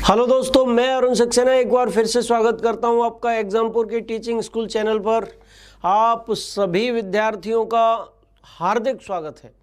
Hello दोस्तों, मैं अरुण सक्सेना एक बार फिर से स्वागत करता हूं आपका एग्जामपुर की टीचिंग स्कूल चैनल पर। आप सभी विद्यार्थियों का हार्दिक स्वागत है।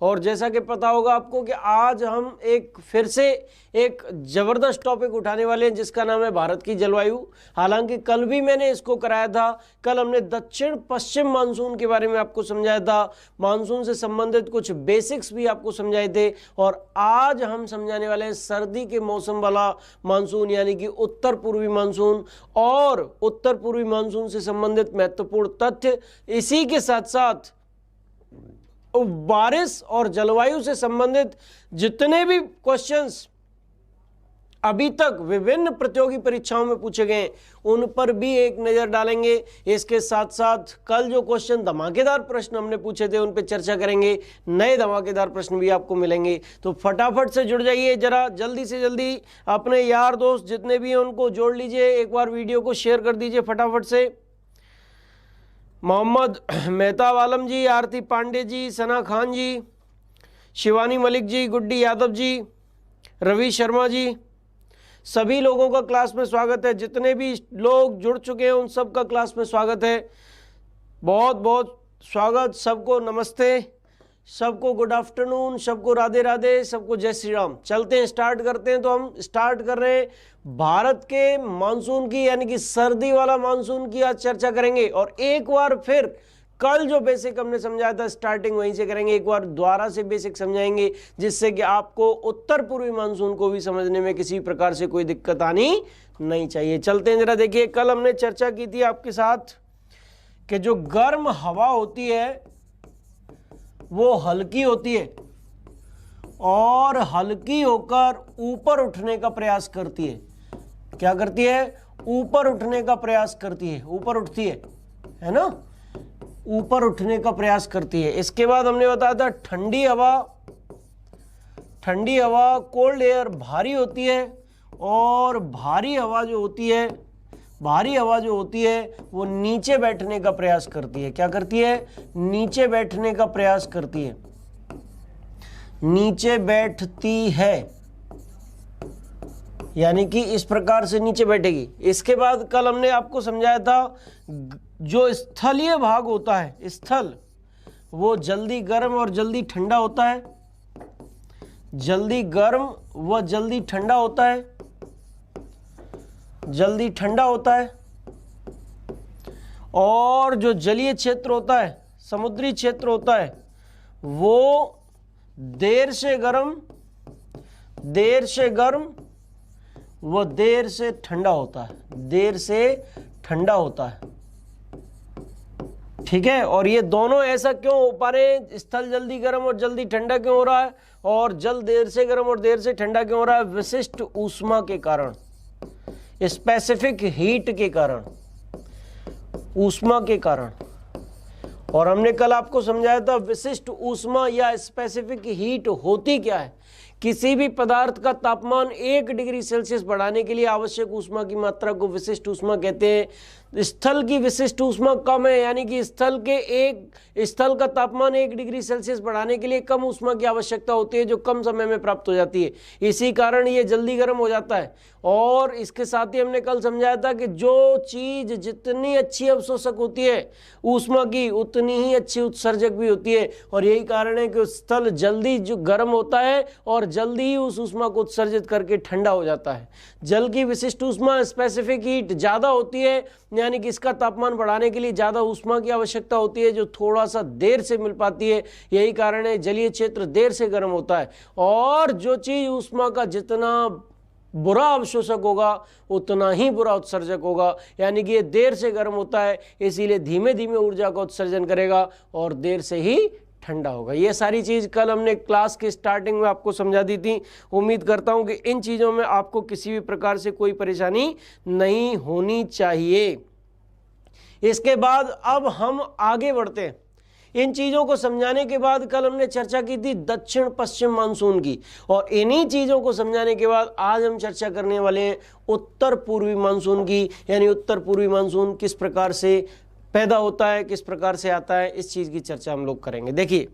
और जैसा कि पता होगा आपको कि आज हम फिर से एक ज़बरदस्त टॉपिक उठाने वाले हैं जिसका नाम है भारत की जलवायु। हालांकि कल भी मैंने इसको कराया था। कल हमने दक्षिण पश्चिम मानसून के बारे में आपको समझाया था, मानसून से संबंधित कुछ बेसिक्स भी आपको समझाए थे। और आज हम समझाने वाले हैं सर्दी के मौसम वाला मानसून, यानी कि उत्तर पूर्वी मानसून और उत्तर पूर्वी मानसून से संबंधित महत्वपूर्ण तथ्य। इसी के साथ साथ बारिश और जलवायु से संबंधित जितने भी क्वेश्चंस अभी तक विभिन्न प्रतियोगी परीक्षाओं में पूछे गए उन पर भी एक नजर डालेंगे। इसके साथ साथ कल जो क्वेश्चन धमाकेदार प्रश्न हमने पूछे थे उन पर चर्चा करेंगे। नए धमाकेदार प्रश्न भी आपको मिलेंगे, तो फटाफट से जुड़ जाइए। जरा जल्दी से जल्दी अपने यार दोस्त जितने भी हैं उनको जोड़ लीजिए। एक बार वीडियो को शेयर कर दीजिए फटाफट से। मोहम्मद मेहताब आलम जी, आरती पांडे जी, सना खान जी, शिवानी मलिक जी, गुड्डी यादव जी, रवि शर्मा जी, सभी लोगों का क्लास में स्वागत है। जितने भी लोग जुड़ चुके हैं उन सब का क्लास में स्वागत है। बहुत बहुत स्वागत, सबको नमस्ते, सबको गुड आफ्टरनून, सबको राधे राधे, सबको जय श्री राम। चलते हैं, स्टार्ट करते हैं। तो हम स्टार्ट कर रहे हैं भारत के मानसून की, यानी कि सर्दी वाला मानसून की आज चर्चा करेंगे। और एक बार फिर कल जो बेसिक हमने समझाया था स्टार्टिंग वहीं से करेंगे, एक बार दोबारा से बेसिक समझाएंगे जिससे कि आपको उत्तर पूर्वी मानसून को भी समझने में किसी प्रकार से कोई दिक्कत आनी नहीं चाहिए। चलते हैं, जरा देखिए कल हमने चर्चा की थी आपके साथ कि जो गर्म हवा होती है वो हल्की होती है और हल्की होकर ऊपर उठने का प्रयास करती है। क्या करती है? ऊपर उठने का प्रयास करती है, ऊपर उठती है ना, ऊपर उठने का प्रयास करती है। इसके बाद हमने बताया था ठंडी हवा कोल्ड एयर भारी होती है और भारी हवा जो होती है वो नीचे बैठने का प्रयास करती है। क्या करती है? नीचे बैठने का प्रयास करती है, नीचे बैठती है, यानी कि इस प्रकार से नीचे बैठेगी। इसके बाद कल हमने आपको समझाया था जो स्थलीय भाग होता है, स्थल, वो जल्दी गर्म और जल्दी ठंडा होता है, जल्दी गर्म व जल्दी ठंडा होता है, जल्दी ठंडा होता है। और जो जलीय क्षेत्र होता है, समुद्री क्षेत्र होता है, वो देर से गर्म व देर से ठंडा होता है, देर से ठंडा होता है। ठीक है, और ये दोनों ऐसा क्यों हो पा रहे हैं? स्थल जल्दी गर्म और जल्दी ठंडा क्यों हो रहा है और जल देर से गर्म और देर से ठंडा क्यों हो रहा है? विशिष्ट ऊष्मा के कारण, स्पेसिफिक हीट के कारण, ऊष्मा के कारण। और हमने कल आपको समझाया था विशिष्ट ऊष्मा या स्पेसिफिक हीट होती क्या है। किसी भी पदार्थ का तापमान 1 डिग्री सेल्सियस बढ़ाने के लिए आवश्यक ऊष्मा की मात्रा को विशिष्ट ऊष्मा कहते हैं। स्थल की विशिष्ट ऊष्मा कम है, यानी कि स्थल का तापमान 1 डिग्री सेल्सियस बढ़ाने के लिए कम ऊष्मा की आवश्यकता होती है जो कम समय में प्राप्त हो जाती है। इसी कारण ये जल्दी गर्म हो जाता है। और इसके साथ ही हमने कल समझाया था कि जो चीज जितनी अच्छी अवशोषक होती है ऊष्मा की, उतनी ही अच्छी उत्सर्जक भी होती है। और यही कारण है कि स्थल जल्दी जो गर्म होता है और जल्दी ही उस ऊष्मा को उत्सर्जित करके ठंडा हो जाता है। जल की विशिष्ट ऊष्मा स्पेसिफिक हीट ज्यादा होती है, यानी कि इसका तापमान बढ़ाने के लिए ज्यादा ऊष्मा की आवश्यकता होती है जो थोड़ा सा देर से मिल पाती है। यही कारण है जलीय क्षेत्र देर से गर्म होता है। और जो चीज ऊष्मा का जितना बुरा अवशोषक होगा उतना ही बुरा उत्सर्जक होगा, यानी कि ये देर से गर्म होता है, इसीलिए धीमे धीमे ऊर्जा का उत्सर्जन करेगा और देर से ही ठंडा होगा। ये सारी चीज कल हमने क्लास के स्टार्टिंग में आपको समझा दी थी। उम्मीद करता हूं कि इन चीजों में आपको किसी भी प्रकार से कोई परेशानी नहीं होनी चाहिए। इसके बाद अब हम आगे बढ़ते हैं। इन चीजों को समझाने के बाद कल हमने चर्चा की थी दक्षिण पश्चिम मानसून की, और इन्हीं चीजों को समझाने के बाद आज हम चर्चा करने वाले हैं उत्तर पूर्वी मानसून की, यानी उत्तर पूर्वी मानसून किस प्रकार से पैदा होता है, किस प्रकार से आता है, इस चीज की चर्चा हम लोग करेंगे। देखिए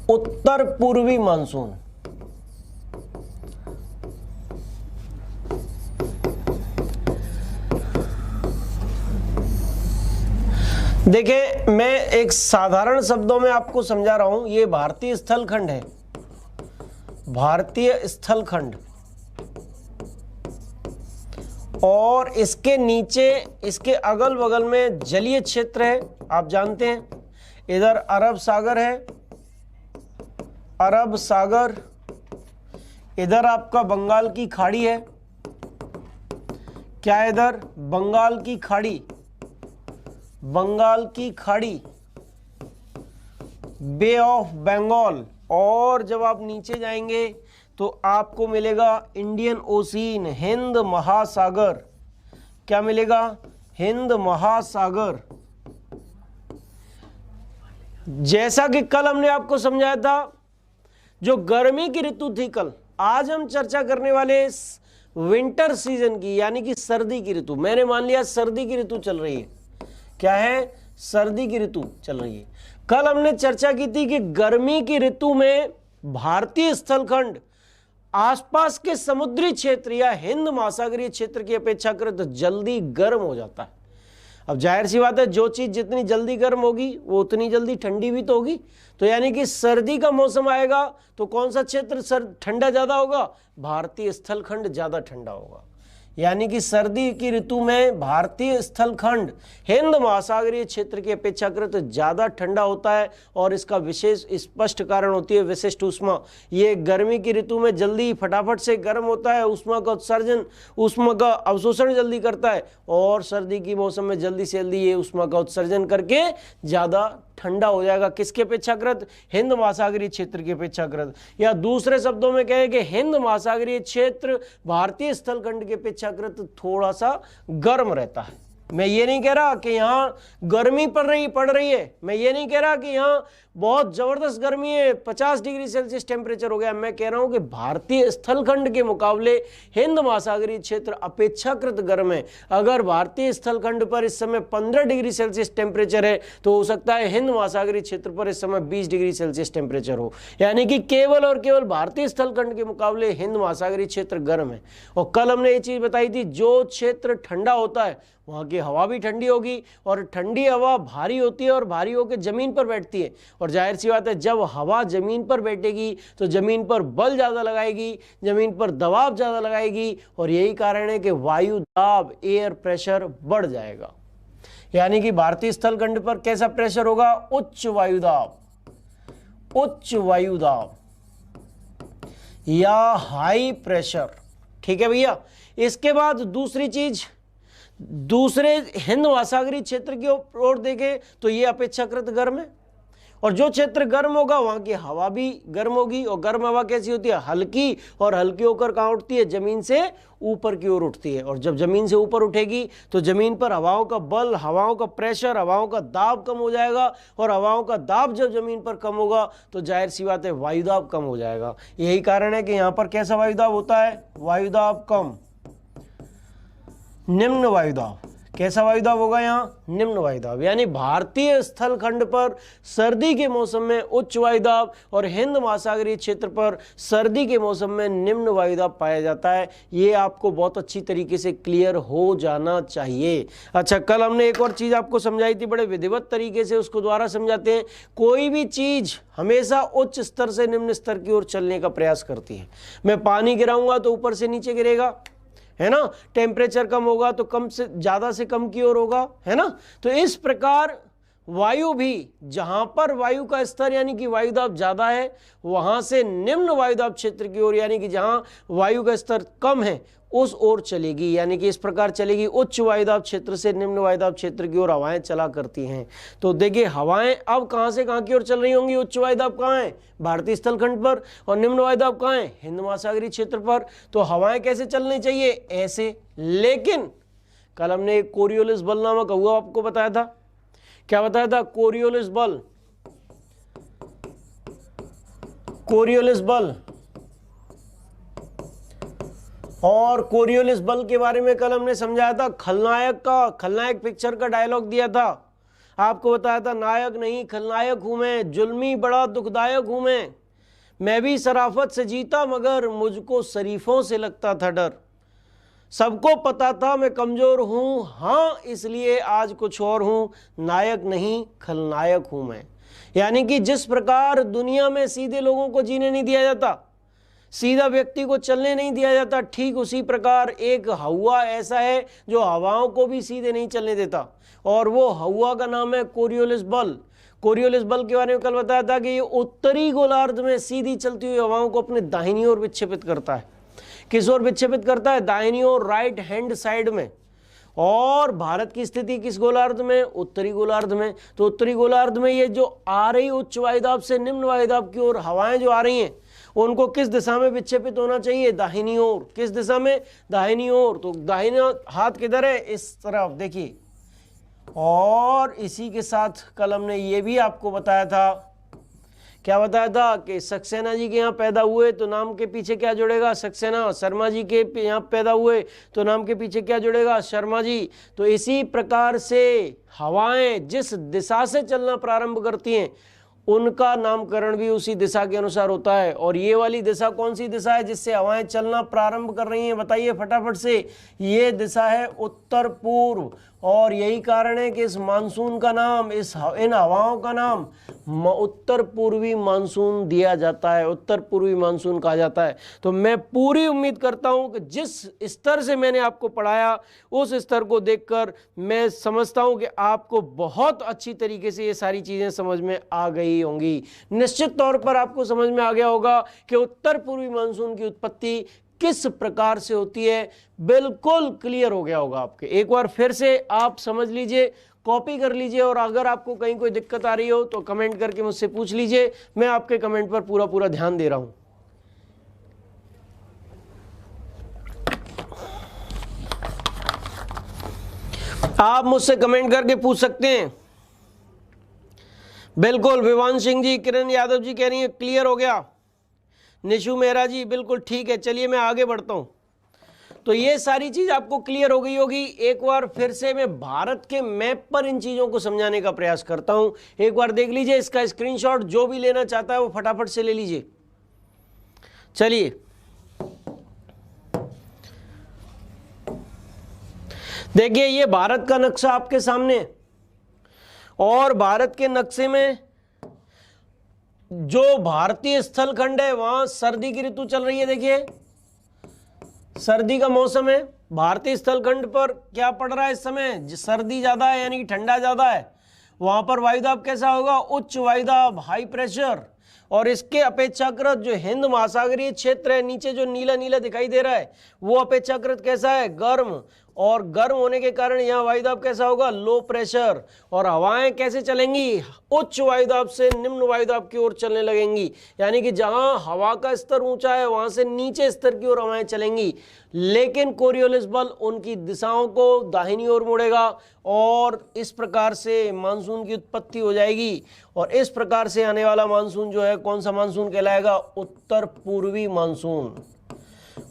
उत्तर पूर्वी मानसून। देखिए मैं एक साधारण शब्दों में आपको समझा रहा हूं, ये भारतीय स्थलखंड है, भारतीय स्थलखंड, और इसके नीचे इसके अगल बगल में जलीय क्षेत्र है। आप जानते हैं इधर अरब सागर है, अरब सागर, इधर आपका बंगाल की खाड़ी है। क्या है इधर? बंगाल की खाड़ी, बंगाल की खाड़ी, बे ऑफ बंगाल। और जब आप नीचे जाएंगे तो आपको मिलेगा इंडियन ओशियन, हिंद महासागर। क्या मिलेगा? हिंद महासागर। जैसा कि कल हमने आपको समझाया था, जो गर्मी की ऋतु थी कल, आज हम चर्चा करने वाले विंटर सीजन की, यानी कि सर्दी की ऋतु। मैंने मान लिया सर्दी की ऋतु चल रही है। क्या है? सर्दी की ऋतु चल रही है। कल हमने चर्चा की थी कि गर्मी की ऋतु में भारतीय स्थलखंड आसपास के समुद्री क्षेत्र या हिंद महासागरीय क्षेत्र की अपेक्षाकृत जल्दी गर्म हो जाता है। अब जाहिर सी बात है, जो चीज जितनी जल्दी गर्म होगी वो उतनी जल्दी ठंडी भी तो होगी। तो यानी कि सर्दी का मौसम आएगा तो कौन सा क्षेत्र ठंडा ज्यादा होगा? भारतीय स्थलखंड ज्यादा ठंडा होगा। यानी कि सर्दी की ऋतु में भारतीय स्थलखंड हिंद महासागरीय क्षेत्र की अपेक्षाकृत ज्यादा ठंडा होता है, और इसका विशेष स्पष्ट कारण होती है विशिष्ट ऊष्मा। ये गर्मी की ऋतु में जल्दी फटाफट से गर्म होता है, ऊष्मा का उत्सर्जन, ऊष्मा का अवशोषण जल्दी करता है, और सर्दी की मौसम में जल्दी से जल्दी ये ऊष्मा का उत्सर्जन करके ज्यादा ठंडा हो जाएगा। किसके अपेक्षाकृत? हिंद महासागरीय क्षेत्र के अपेक्षाकृत। या दूसरे शब्दों में कहें कि हिंद महासागरीय क्षेत्र भारतीय स्थलखंड के अपेक्षाकृत थोड़ा सा गर्म रहता है। मैं ये नहीं कह रहा कि यहाँ गर्मी पड़ रही है, मैं ये नहीं कह रहा कि यहाँ बहुत जबरदस्त गर्मी है, 50 डिग्री सेल्सियस टेम्परेचर हो गया। मैं कह रहा हूं कि भारतीय स्थलखंड के मुकाबले हिंद महासागरीय क्षेत्र अपेक्षाकृत गर्म है। अगर भारतीय स्थलखंड पर इस समय 15 डिग्री सेल्सियस टेम्परेचर है तो हो सकता है हिंद महासागरीय क्षेत्र पर इस समय 20 डिग्री सेल्सियस टेम्परेचर हो। यानी कि केवल और केवल भारतीय स्थलखंड के मुकाबले हिंद महासागरीय क्षेत्र गर्म है। और कल हमने ये चीज बताई थी, जो क्षेत्र ठंडा होता है वहाँ की हवा भी ठंडी होगी, और ठंडी हवा भारी होती है और भारी होकर जमीन पर बैठती है। और जाहिर सी बात है, जब हवा जमीन पर बैठेगी तो जमीन पर बल ज़्यादा लगाएगी, जमीन पर दबाव ज़्यादा लगाएगी, और यही कारण है कि वायु दाब, एयर प्रेशर बढ़ जाएगा। यानी कि भारतीय स्थलखंड पर कैसा प्रेशर होगा? उच्च वायुदाब, उच्च वायुदाब या हाई प्रेशर। ठीक है भैया। इसके बाद दूसरी चीज, दूसरे हिंद महासागरीय क्षेत्र की ओर देखें तो ये अपेक्षाकृत गर्म है, और जो क्षेत्र गर्म होगा वहां की हवा भी गर्म होगी। और गर्म हवा कैसी होती है? हल्की, और हल्की होकर कहां उठती है? जमीन से ऊपर की ओर उठती है। और जब जमीन से ऊपर उठेगी तो जमीन पर हवाओं का बल, हवाओं का प्रेशर, हवाओं का दाब कम हो जाएगा, और हवाओं का दाब जब जमीन पर कम होगा तो जाहिर सी बात है वायुदाब कम हो जाएगा। यही कारण है कि यहां पर कैसा वायुदाब होता है? वायुदाब कम, निम्न वायुदाब। कैसा वायुदाब होगा यहाँ? निम्न वायुदाब। यानी भारतीय स्थलखंड पर सर्दी के मौसम में उच्च वायुदाब, और हिंद महासागरीय क्षेत्र पर सर्दी के मौसम में निम्न वायुदाब पाया जाता है। ये आपको बहुत अच्छी तरीके से क्लियर हो जाना चाहिए। अच्छा, कल हमने एक और चीज आपको समझाई थी बड़े विधिवत तरीके से, उसको दोबारा समझाते हैं। कोई भी चीज हमेशा उच्च स्तर से निम्न स्तर की ओर चलने का प्रयास करती है। मैं पानी गिराऊंगा तो ऊपर से नीचे गिरेगा, है ना। टेम्परेचर कम होगा तो कम से कम की ओर होगा, है ना। तो इस प्रकार वायु भी, जहां पर वायु का स्तर यानी कि वायुदाब ज्यादा है वहां से निम्न वायुदाब क्षेत्र की ओर, यानी कि जहां वायु का स्तर कम है उस ओर चलेगी। यानी कि इस प्रकार चलेगी, उच्च वायुदाब क्षेत्र से निम्न वायुदाब क्षेत्र की ओर हवाएं चला करती हैं। तो देखिए हवाएं अब कहां से कहां की ओर चल रही होंगी? उच्च वायुदाब कहां है? भारतीय स्थलखंड पर। और निम्न वायुदाब कहां है? हिंद महासागरीय क्षेत्र पर। तो हवाएं कैसे चलनी चाहिए? ऐसे। लेकिन कल हमने एक कोरियोलिस बल नामक हुआ आपको बताया था। क्या बताया था? कोरियोलिस बल, कोरियोलिस बल। और कोरियोलिस बल के बारे में कल हमने समझाया था, खलनायक पिक्चर का डायलॉग दिया था। आपको बताया था नायक नहीं खलनायक हूं मैं, जुल्मी बड़ा दुखदायक हूं मैं भी शराफत से जीता मगर मुझको शरीफों से लगता था डर। सबको पता था मैं कमजोर हूं, हाँ इसलिए आज कुछ और हूं, नायक नहीं खलनायक हूं मैं। यानी कि जिस प्रकार दुनिया में सीधे लोगों को जीने नहीं दिया जाता, सीधा व्यक्ति को चलने नहीं दिया जाता, ठीक उसी प्रकार एक हवा ऐसा है जो हवाओं को भी सीधे नहीं चलने देता, और वो हवा का नाम है कोरियोलिस बल। कोरियोलिस बल के बारे में कल बताया था कि ये उत्तरी गोलार्ध में सीधी चलती हुई हवाओं को अपने दाहिनी ओर विक्षेपित करता है। किस ओर विक्षेपित करता है? दाहिनी ओर, राइट हैंड साइड में। और भारत की स्थिति किस गोलार्ध में? उत्तरी गोलार्ध में। तो उत्तरी गोलार्ध में ये जो आ रही उच्च वायुदाब से निम्न वायुदाब की ओर हवाएं जो आ रही हैं, उनको किस दिशा में विक्षेपित होना चाहिए? दाहिनी ओर। किस दिशा में? दाहिनी ओर। तो दाहिना हाथ किधर है? इस तरफ, देखिए। और इसी के साथ कल हमने ये भी आपको बताया था, क्या बताया था कि सक्सेना जी के यहाँ पैदा हुए तो नाम के पीछे क्या जुड़ेगा? सक्सेना। शर्मा जी के यहाँ पैदा हुए तो नाम के पीछे क्या जुड़ेगा? शर्मा जी। तो इसी प्रकार से हवाएं जिस दिशा से चलना प्रारंभ करती हैं उनका नामकरण भी उसी दिशा के अनुसार होता है। और ये वाली दिशा कौन सी दिशा है जिससे हवाएं चलना प्रारंभ कर रही हैं? बताइए फटाफट से। ये दिशा है उत्तर पूर्व। और यही कारण है कि इस मानसून का नाम, इन हवाओं का नाम उत्तर पूर्वी मानसून दिया जाता है, उत्तर पूर्वी मानसून कहा जाता है। तो मैं पूरी उम्मीद करता हूं कि जिस स्तर से मैंने आपको पढ़ाया उस स्तर को देखकर मैं समझता हूं कि आपको बहुत अच्छी तरीके से ये सारी चीजें समझ में आ गई होंगी। निश्चित तौर पर आपको समझ में आ गया होगा कि उत्तर पूर्वी मानसून की उत्पत्ति किस प्रकार से होती है, बिल्कुल क्लियर हो गया होगा आपके। एक बार फिर से आप समझ लीजिए, कॉपी कर लीजिए, और अगर आपको कहीं कोई दिक्कत आ रही हो तो कमेंट करके मुझसे पूछ लीजिए। मैं आपके कमेंट पर पूरा ध्यान दे रहा हूं। आप मुझसे कमेंट करके पूछ सकते हैं। बिल्कुल, विवान सिंह जी, किरण यादव जी कह रही है क्लियर हो गया। निशु मेहरा जी बिल्कुल ठीक है। चलिए मैं आगे बढ़ता हूं। तो ये सारी चीज आपको क्लियर हो गई होगी। एक बार फिर से मैं भारत के मैप पर इन चीजों को समझाने का प्रयास करता हूं। एक बार देख लीजिए, इसका स्क्रीनशॉट जो भी लेना चाहता है वो फटाफट से ले लीजिए। चलिए, देखिए ये भारत का नक्शा आपके सामने, और भारत के नक्शे में जो भारतीय स्थल खंड है वहां सर्दी की ऋतु चल रही है। देखिए सर्दी का मौसम है। भारतीय स्थल खंड पर क्या पड़ रहा है इस समय? सर्दी ज्यादा है, यानी कि ठंडा ज्यादा है। वहां पर वायुदाब कैसा होगा? उच्च वायुदाब, हाई प्रेशर। और इसके अपेक्षाकृत जो हिंद महासागरीय क्षेत्र है, नीचे जो नीला नीला दिखाई दे रहा है, वो अपेक्षाकृत कैसा है? गर्म। और गर्म होने के कारण यहाँ वायुदाब कैसा होगा? Low pressure. और हवाएं कैसे चलेंगी? उच्च वायुदाब से निम्न वायुदाब की ओर चलने लगेंगी। यानी कि जहां हवा का स्तर ऊंचा है वहां से नीचे स्तर की ओर हवाएं चलेंगी। लेकिन कोरियोलिस बल उनकी दिशाओं को दाहिनी ओर मोड़ेगा, और इस प्रकार से मानसून की उत्पत्ति हो जाएगी। और इस प्रकार से आने वाला मानसून जो है, कौन सा मानसून कहलाएगा? उत्तर पूर्वी मानसून।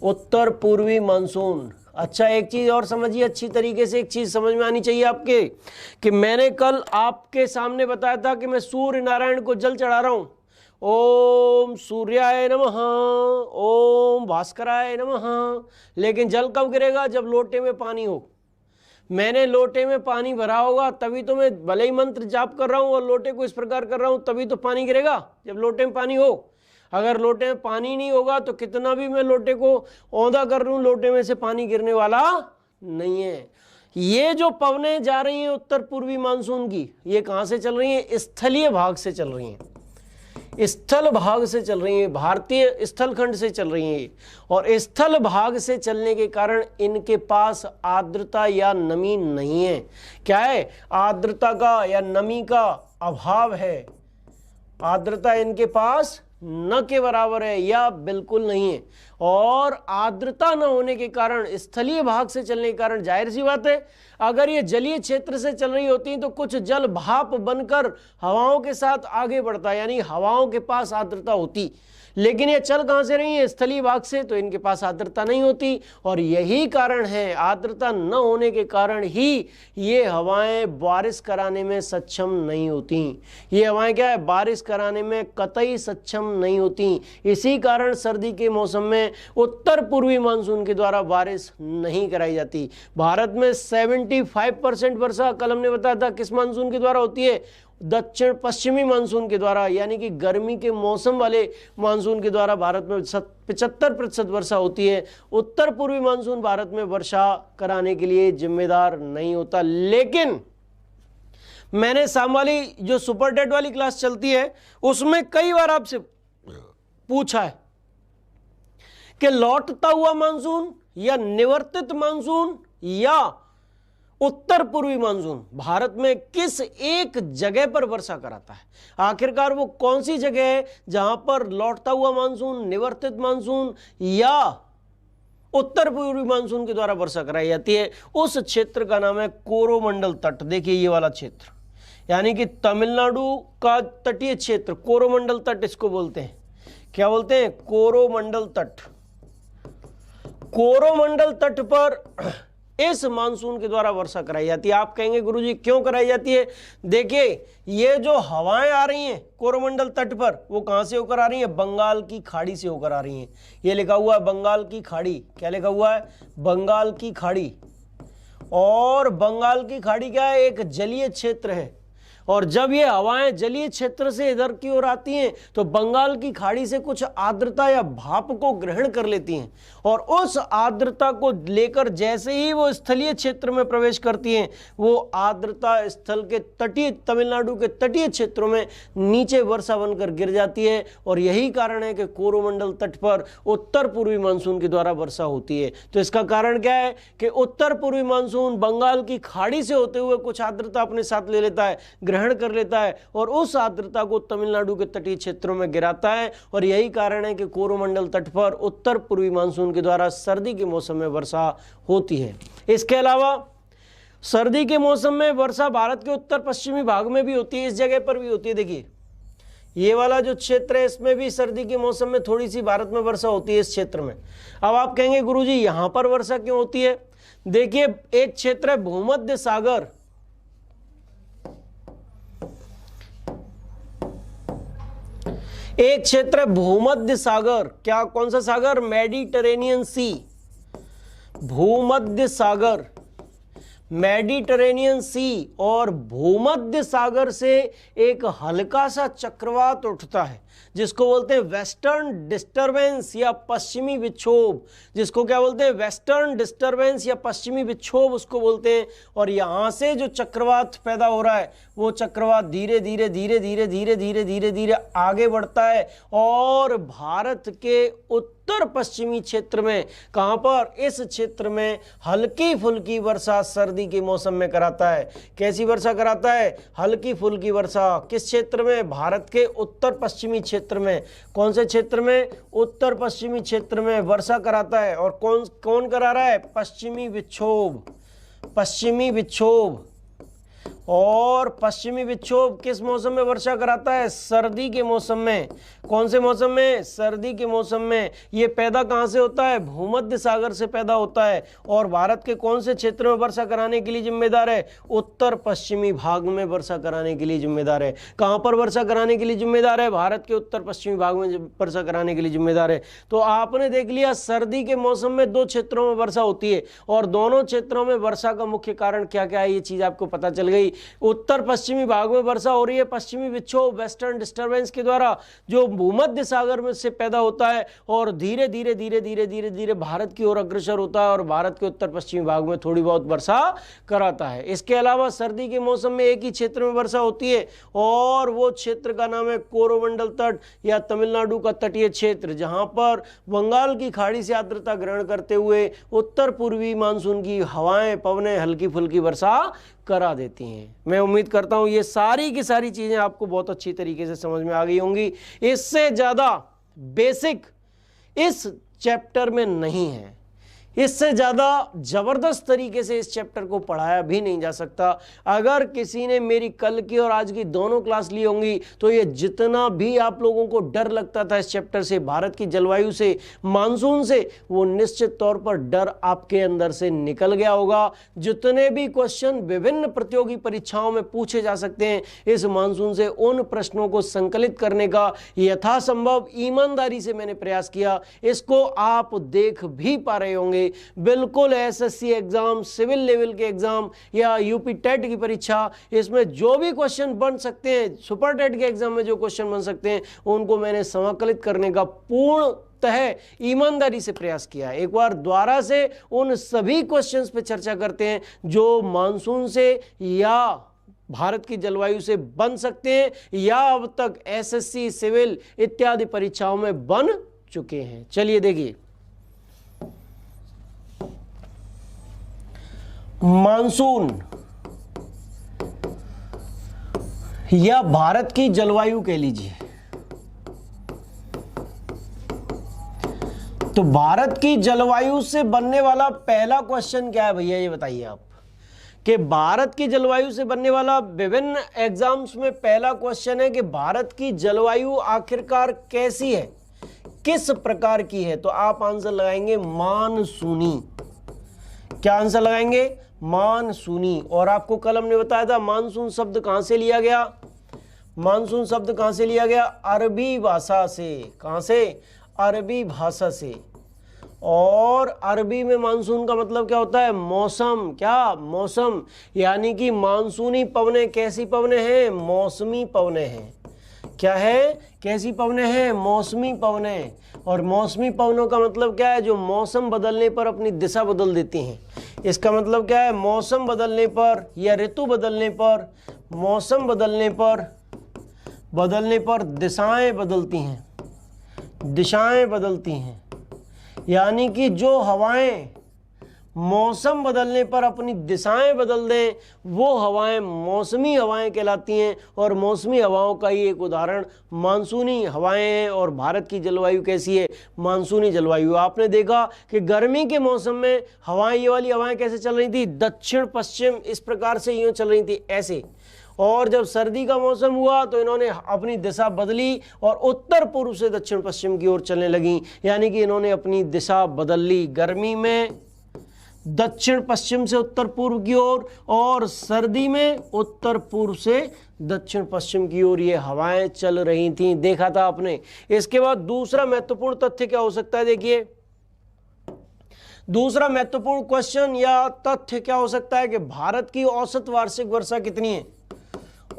उत्तर पूर्वी मानसून। अच्छा, एक चीज और समझिए अच्छी तरीके से, एक चीज समझ में आनी चाहिए आपके, कि मैंने कल आपके सामने बताया था कि मैं सूर्य नारायण को जल चढ़ा रहा हूं। ओम सूर्याय नमः, ओम भास्कराय नमः। लेकिन जल कब गिरेगा? जब लोटे में पानी हो। मैंने लोटे में पानी भरा होगा तभी तो मैं भले ही मंत्र जाप कर रहा हूं और लोटे को इस प्रकार कर रहा हूं, तभी तो पानी गिरेगा, जब लोटे में पानी हो। अगर लोटे में पानी नहीं होगा तो कितना भी मैं लोटे को औंधा कर लूं, लोटे में से पानी गिरने वाला नहीं है। ये जो पवनें जा रही हैं उत्तर पूर्वी मानसून की, ये कहां से चल रही हैं? स्थलीय भाग से चल रही हैं, स्थल भाग से चल रही है, भारतीय स्थल खंड से चल रही है। और स्थल भाग से चलने के कारण इनके पास आर्द्रता या नमी नहीं है। क्या है? आर्द्रता का या नमी का अभाव है। आर्द्रता इनके पास न के बराबर है या बिल्कुल नहीं है। और आर्द्रता न होने के कारण, स्थलीय भाग से चलने के कारण, जाहिर सी बात है अगर ये जलीय क्षेत्र से चल रही होती तो कुछ जल भाप बनकर हवाओं के साथ आगे बढ़ता, यानी हवाओं के पास आर्द्रता होती। लेकिन ये चल कहां से रही है? स्थलीय भाग से, तो इनके पास आर्द्रता नहीं होती और यही कारण है, आर्द्रता न होने के कारण ही ये हवाएं बारिश कराने में सक्षम नहीं होती। ये हवाएं क्या है? बारिश कराने में कतई सक्षम नहीं होती। इसी कारण सर्दी के मौसम में उत्तर पूर्वी मानसून के द्वारा बारिश नहीं कराई जाती। भारत में 75% वर्षा कल हमने बताया था किस मानसून के द्वारा होती है? दक्षिण पश्चिमी मानसून के द्वारा, यानी कि गर्मी के मौसम वाले मानसून के द्वारा भारत में 75% वर्षा होती है। उत्तर पूर्वी मानसून भारत में वर्षा कराने के लिए जिम्मेदार नहीं होता। लेकिन मैंने शाम वाली जो सुपर डेट वाली क्लास चलती है उसमें कई बार आपसे पूछा है कि लौटता हुआ मानसून या निवर्तित मानसून या उत्तर पूर्वी मानसून भारत में किस एक जगह पर वर्षा कराता है? आखिरकार वो कौन सी जगह है जहां पर लौटता हुआ मानसून, निवर्तित मानसून या उत्तर पूर्वी मानसून के द्वारा वर्षा कराई जाती है? उस क्षेत्र का नाम है कोरोमंडल तट। देखिए ये वाला क्षेत्र, यानी कि तमिलनाडु का तटीय क्षेत्र, कोरोमंडल तट इसको बोलते हैं। क्या बोलते हैं? कोरोमंडल तट। कोरोमंडल तट पर इस मानसून के द्वारा वर्षा कराई जाती है। आप कहेंगे गुरुजी क्यों कराई जाती है? देखिए ये जो हवाएं आ रही हैं कोरोमंडल तट पर, वो कहां से होकर आ रही हैं? बंगाल की खाड़ी से होकर आ रही हैं। ये लिखा हुआ है बंगाल की खाड़ी। क्या लिखा हुआ है? बंगाल की खाड़ी। और बंगाल की खाड़ी क्या है? एक जलीय क्षेत्र है। और जब ये हवाएं जलीय क्षेत्र से इधर की ओर आती हैं तो बंगाल की खाड़ी से कुछ आर्द्रता या भाप को ग्रहण कर लेती हैं और उस आर्द्रता को लेकर जैसे ही वो स्थलीय क्षेत्र में प्रवेश करती हैं, वो आर्द्रता स्थल के तटीय, तमिलनाडु के तटीय क्षेत्रों में नीचे वर्षा बनकर गिर जाती है। और यही कारण है कि कोरोमंडल तट पर उत्तर पूर्वी मानसून के द्वारा वर्षा होती है। तो इसका कारण क्या है कि उत्तर पूर्वी मानसून बंगाल की खाड़ी से होते हुए कुछ आर्द्रता अपने साथ ले लेता है, ग्रहण कर लेता है और उस आर्द्रता को तमिलनाडु के तटीय क्षेत्रों में गिराता है। और यही कारण है कि कोरोमंडल तट पर उत्तर पूर्वी मानसून के द्वारा सर्दी के मौसम में वर्षा होती है। इसके अलावा सर्दी के मौसम में वर्षा भारत के उत्तर पश्चिमी भाग में भी होती है, इस जगह पर भी होती है। देखिए ये वाला जो क्षेत्र है इसमें भी सर्दी के मौसम में थोड़ी सी भारत में वर्षा होती है, इस क्षेत्र में। अब आप कहेंगे गुरुजी यहां पर वर्षा क्यों होती है? देखिए एक क्षेत्र है भूमध्य सागर, एक क्षेत्र है भूमध्य सागर। क्या? कौन सा सागर? मेडिटेरेनियन सी। भूमध्य सागर, मेडिटेरेनियन सी। और भूमध्य सागर से एक हल्का सा चक्रवात उठता है जिसको बोलते हैं वेस्टर्न डिस्टरबेंस या पश्चिमी विक्षोभ। जिसको क्या बोलते हैं? वेस्टर्न डिस्टरबेंस या पश्चिमी विक्षोभ उसको बोलते हैं। और यहाँ से जो चक्रवात पैदा हो रहा है वो चक्रवात धीरे धीरे धीरे धीरे धीरे धीरे धीरे धीरे आगे बढ़ता है और भारत के उत्तर पश्चिमी क्षेत्र में, कहां पर? इस क्षेत्र में हल्की फुल्की वर्षा सर्दी के मौसम में कराता है। कैसी वर्षा कराता है? हल्की फुल्की वर्षा। किस क्षेत्र में? भारत के उत्तर पश्चिमी क्षेत्र में। कौन से क्षेत्र में? उत्तर पश्चिमी क्षेत्र में वर्षा कराता है। और कौन कौन करा रहा है? पश्चिमी विक्षोभ। पश्चिमी विक्षोभ। और पश्चिमी विक्षोभ किस मौसम में वर्षा कराता है? सर्दी के मौसम में। कौन से मौसम में? सर्दी के मौसम में। ये पैदा कहां से होता है? भूमध्य सागर से पैदा होता है। और भारत के कौन से क्षेत्र में वर्षा कराने के लिए जिम्मेदार है? उत्तर पश्चिमी भाग में वर्षा कराने के लिए जिम्मेदार है। कहां पर वर्षा कराने के लिए जिम्मेदार है? भारत के उत्तर पश्चिमी भाग में वर्षा कराने के लिए जिम्मेदार है। तो आपने देख लिया सर्दी के मौसम में दो क्षेत्रों में वर्षा होती है और दोनों क्षेत्रों में वर्षा का मुख्य कारण क्या क्या है ये चीज आपको पता चल गई। उत्तर पश्चिमी भाग में वर्षा हो रही है पश्चिमी विक्षोभ, वेस्टर्न डिस्टरबेंस के द्वारा जो भूमध्य सागर में से पैदा होता है और धीरे धीरे धीरे धीरे धीरे धीरे भारत की ओर अग्रसर होता है और भारत के उत्तर पश्चिमी भाग में थोड़ी बहुत वर्षा कराता है। इसके अलावा सर्दी के मौसम में एक ही क्षेत्र में वर्षा होती है और वो क्षेत्र का नाम है कोरोमंडल तट या तमिलनाडु का तटीय क्षेत्र, जहां पर बंगाल की खाड़ी से आर्द्रता ग्रहण करते हुए उत्तर पूर्वी मानसून की हवाएं, पवनें हल्की फुल्की वर्षा करा देती हैं। मैं उम्मीद करता हूं ये सारी की सारी चीजें आपको बहुत अच्छी तरीके से समझ में आ गई होंगी। इससे ज्यादा बेसिक इस चैप्टर में नहीं है। इससे ज़्यादा ज़बरदस्त तरीके से इस चैप्टर को पढ़ाया भी नहीं जा सकता। अगर किसी ने मेरी कल की और आज की दोनों क्लास ली होंगी तो ये जितना भी आप लोगों को डर लगता था इस चैप्टर से, भारत की जलवायु से, मानसून से, वो निश्चित तौर पर डर आपके अंदर से निकल गया होगा। जितने भी क्वेश्चन विभिन्न प्रतियोगी परीक्षाओं में पूछे जा सकते हैं इस मानसून से, उन प्रश्नों को संकलित करने का यथासंभव ईमानदारी से मैंने प्रयास किया। इसको आप देख भी पा रहे होंगे। बिल्कुल एसएससी एग्जाम, सिविल लेवल के एग्जाम या यूपी टेट की परीक्षा, इसमें जो भी क्वेश्चन बन सकते हैं, सुपर टेट के एग्जाम में जो क्वेश्चन बन सकते हैं, उनको मैंने समाकलित करने का पूर्ण ईमानदारी से प्रयास किया। एक बार दोबारा से उन सभी क्वेश्चंस पे चर्चा करते हैं जो मानसून से या भारत की जलवायु से बन सकते हैं या अब तक एसएससी, सिविल इत्यादि परीक्षाओं में बन चुके हैं। चलिए देखिए, मानसून या भारत की जलवायु कह लीजिए। तो भारत की जलवायु से बनने वाला पहला क्वेश्चन क्या है भैया, ये बताइए आप। कि भारत की जलवायु से बनने वाला विभिन्न एग्जाम्स में पहला क्वेश्चन है कि भारत की जलवायु आखिरकार कैसी है, किस प्रकार की है। तो आप आंसर लगाएंगे मानसूनी। क्या आंसर लगाएंगे? मानसूनी। और आपको कल हमने बताया था मानसून शब्द कहां से लिया गया? मानसून शब्द कहां से लिया गया? अरबी भाषा से। कहां से? अरबी भाषा से। और अरबी में मानसून का मतलब क्या होता है? मौसम। क्या? मौसम। यानी कि मानसूनी पवनें कैसी पवनें हैं? मौसमी पवनें हैं। क्या है? कैसी पवनें हैं? मौसमी पवनें। और मौसमी पवनों का मतलब क्या है? जो मौसम बदलने पर अपनी दिशा बदल देती हैं। इसका मतलब क्या है? मौसम बदलने पर या ऋतु बदलने पर, मौसम बदलने पर दिशाएं बदलती हैं। दिशाएं बदलती हैं। यानी कि जो हवाएं मौसम बदलने पर अपनी दिशाएं बदल दें, वो हवाएं मौसमी हवाएं कहलाती हैं। और मौसमी हवाओं का ही एक उदाहरण मानसूनी हवाएं हैं। और भारत की जलवायु कैसी है? मानसूनी जलवायु। आपने देखा कि गर्मी के मौसम में हवाएं, ये वाली हवाएं कैसे चल रही थी? दक्षिण पश्चिम इस प्रकार से यूँ चल रही थी, ऐसे। और जब सर्दी का मौसम हुआ तो इन्होंने अपनी दिशा बदली और उत्तर पूर्व से दक्षिण पश्चिम की ओर चलने लगी। यानी कि इन्होंने अपनी दिशा बदल ली। गर्मी में दक्षिण पश्चिम से उत्तर पूर्व की ओर और सर्दी में उत्तर पूर्व से दक्षिण पश्चिम की ओर ये हवाएं चल रही थीं। देखा था आपने। इसके बाद दूसरा महत्वपूर्ण तथ्य क्या हो सकता है? देखिए, दूसरा महत्वपूर्ण क्वेश्चन या तथ्य क्या हो सकता है कि भारत की औसत वार्षिक वर्षा कितनी है?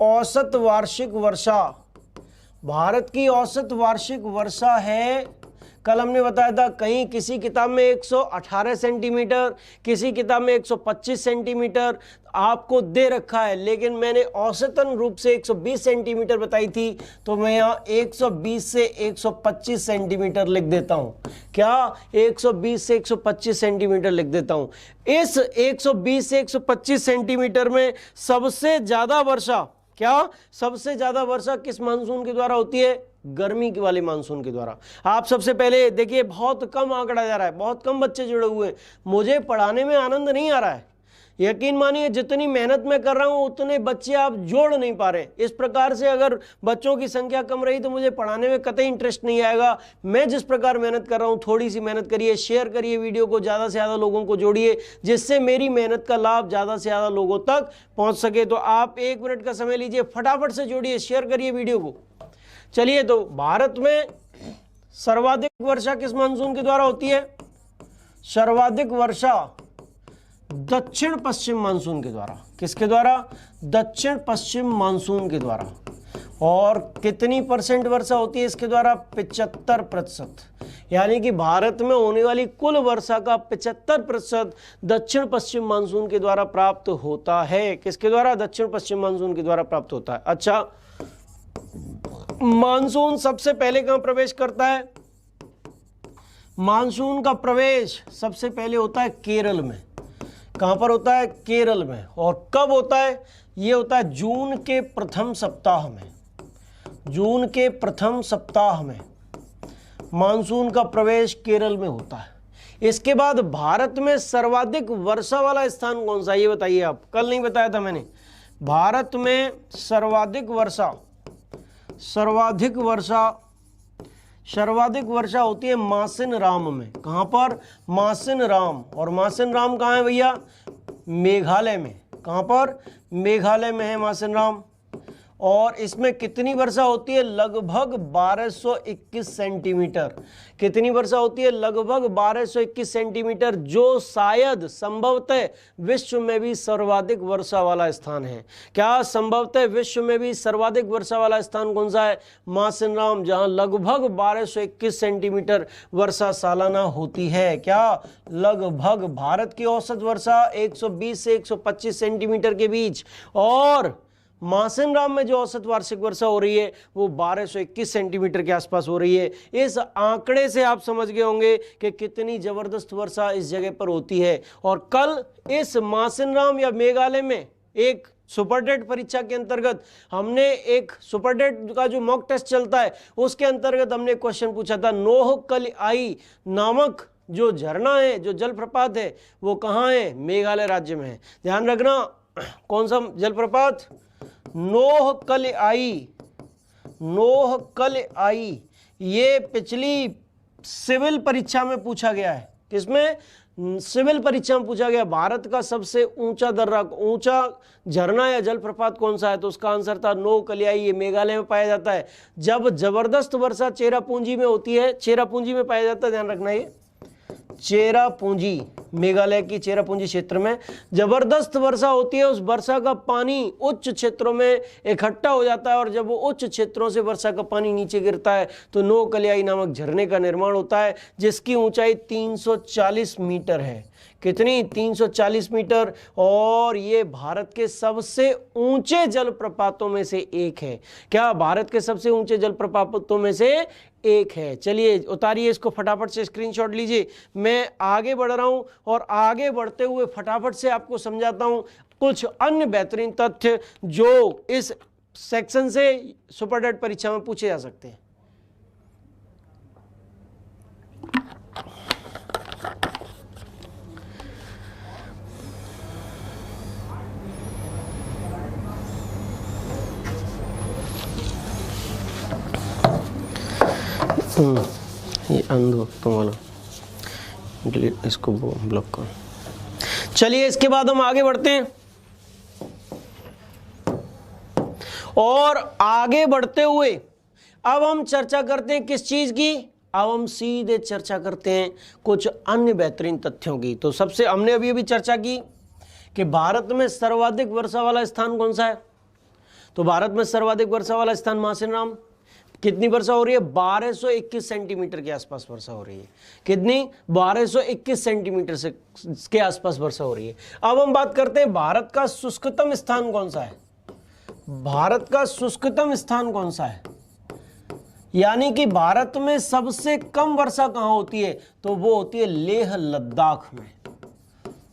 औसत वार्षिक वर्षा। भारत की औसत वार्षिक वर्षा है, कल हमने बताया था, कहीं किसी किताब में 118 सेंटीमीटर, किसी किताब में 125 सेंटीमीटर आपको दे रखा है, लेकिन मैंने औसतन रूप से 120 सेंटीमीटर बताई थी। तो मैं यहाँ 120 से 125 सेंटीमीटर लिख देता हूँ। क्या? 120 से 125 सेंटीमीटर लिख देता हूँ। इस 120 से 125 सेंटीमीटर में सबसे ज़्यादा वर्षा, क्या सबसे ज़्यादा वर्षा किस मानसून के द्वारा होती है? गर्मी के वाले मानसून के द्वारा। आप सबसे पहले देखिए, बहुत कम आंकड़ा जा रहा है, बहुत कम बच्चे जुड़े हुए हैं। मुझे पढ़ाने में आनंद नहीं आ रहा है। यकीन मानिए, जितनी मेहनत मैं कर रहा हूं उतने बच्चे आप जोड़ नहीं पा रहे। इस प्रकार से अगर बच्चों की संख्या कम रही तो मुझे पढ़ाने में कतई इंटरेस्ट नहीं आएगा। मैं जिस प्रकार मेहनत कर रहा हूं, थोड़ी सी मेहनत करिए, शेयर करिए वीडियो को, ज़्यादा से ज़्यादा लोगों को जोड़िए, जिससे मेरी मेहनत का लाभ ज़्यादा से ज़्यादा लोगों तक पहुँच सके। तो आप 1 मिनट का समय लीजिए, फटाफट से जोड़िए, शेयर करिए वीडियो को। चलिए, तो भारत में सर्वाधिक वर्षा किस मानसून के द्वारा होती है? सर्वाधिक वर्षा दक्षिण पश्चिम मानसून के द्वारा। किसके द्वारा? दक्षिण पश्चिम मानसून के द्वारा। और कितनी परसेंट वर्षा होती है इसके द्वारा? 75%। यानी कि भारत में होने वाली कुल वर्षा का 75% दक्षिण पश्चिम मानसून के द्वारा प्राप्त होता है। किसके द्वारा? दक्षिण पश्चिम मानसून के द्वारा प्राप्त होता है। अच्छा, मानसून सबसे पहले कहां प्रवेश करता है? मानसून का प्रवेश सबसे पहले होता है केरल में। कहां पर होता है? केरल में। और कब होता है? ये होता है जून के प्रथम सप्ताह में। जून के प्रथम सप्ताह में मानसून का प्रवेश केरल में होता है। इसके बाद भारत में सर्वाधिक वर्षा वाला स्थान कौन सा है, ये बताइए आप, कल नहीं बताया था मैंने। भारत में सर्वाधिक वर्षा होती है मासिन राम में। कहां पर? मासिन राम। और मासिन राम कहां है भैया? मेघालय में। कहां पर? मेघालय में है मासिन राम। और इसमें कितनी वर्षा होती है? लगभग 1221 सेंटीमीटर। कितनी वर्षा होती है? लगभग 1221 सेंटीमीटर, जो शायद संभवतः विश्व में भी सर्वाधिक वर्षा वाला स्थान है। क्या संभवतः विश्व में भी सर्वाधिक वर्षा वाला स्थान कौन सा है? मासिन राम, जहां लगभग 1221 सेंटीमीटर वर्षा सालाना होती है। क्या? लगभग। भारत की औसत वर्षा 120 से 125 सेंटीमीटर के बीच, और मासिन राम में जो औसत वार्षिक वर्षा हो रही है वो 1221 सेंटीमीटर के आसपास हो रही है। इस आंकड़े से आप समझ गए होंगे कि कितनी जबरदस्त वर्षा इस जगह पर होती है। और कल इस मासिन राम या मेघालय में एक सुपरटेट परीक्षा के अंतर्गत हमने एक सुपरटेट का जो मॉक टेस्ट चलता है उसके अंतर्गत हमने क्वेश्चन पूछा था, नोह कलियाई नामक जो झरना है, जो जलप्रपात है, वो कहाँ है? मेघालय राज्य में है। ध्यान रखना, कौन सा जलप्रपात? नोह कलियाई। ये पिछली सिविल परीक्षा में पूछा गया है। किसमें? सिविल परीक्षा में पूछा गया। भारत का सबसे ऊंचा झरना या जलप्रपात कौन सा है? तो उसका आंसर था नोह कलियाई। ये मेघालय में पाया जाता है। जब जबरदस्त वर्षा चेरापूंजी में होती है, चेरापूंजी में पाया जाता है, ध्यान रखना, ये चेरापूंजी, मेघालय की चेरापूंजी क्षेत्र में जबरदस्त वर्षा होती है। उस वर्षा का पानी उच्च क्षेत्रों में इकट्ठा हो जाता है, और जब वो उच्च क्षेत्रों से वर्षा का पानी नीचे गिरता है तो नोह कलियाई नामक झरने का निर्माण होता है, जिसकी ऊंचाई 340 मीटर है। कितनी? 340 मीटर। और ये भारत के सबसे ऊंचे जलप्रपातों में से एक है। क्या? भारत के सबसे ऊंचे जलप्रपातों में से एक है। चलिए उतारिए इसको, फटाफट से स्क्रीनशॉट लीजिए। मैं आगे बढ़ रहा हूं और आगे बढ़ते हुए फटाफट से आपको समझाता हूं कुछ अन्य बेहतरीन तथ्य जो इस सेक्शन से सुपरटेट परीक्षा में पूछे जा सकते हैं। ये अंधो वाला डिलीट, इसको ब्लॉक कर। चलिए इसके बाद हम आगे बढ़ते हैं, और आगे बढ़ते हुए अब हम चर्चा करते हैं किस चीज की? अब हम सीधे चर्चा करते हैं कुछ अन्य बेहतरीन तथ्यों की। तो सबसे हमने अभी चर्चा की कि भारत में सर्वाधिक वर्षा वाला स्थान कौन सा है? तो भारत में सर्वाधिक वर्षा वाला स्थान मासिन राम। कितनी वर्षा हो रही है? 1221 सेंटीमीटर के आसपास वर्षा हो रही है। कितनी? 1221 सेंटीमीटर से के आसपास वर्षा हो रही है। अब हम बात करते हैं भारत का शुष्कतम स्थान कौन सा है? भारत का शुष्कतम स्थान कौन सा है? यानी कि भारत में सबसे कम वर्षा कहां होती है? तो वो होती है लेह लद्दाख में।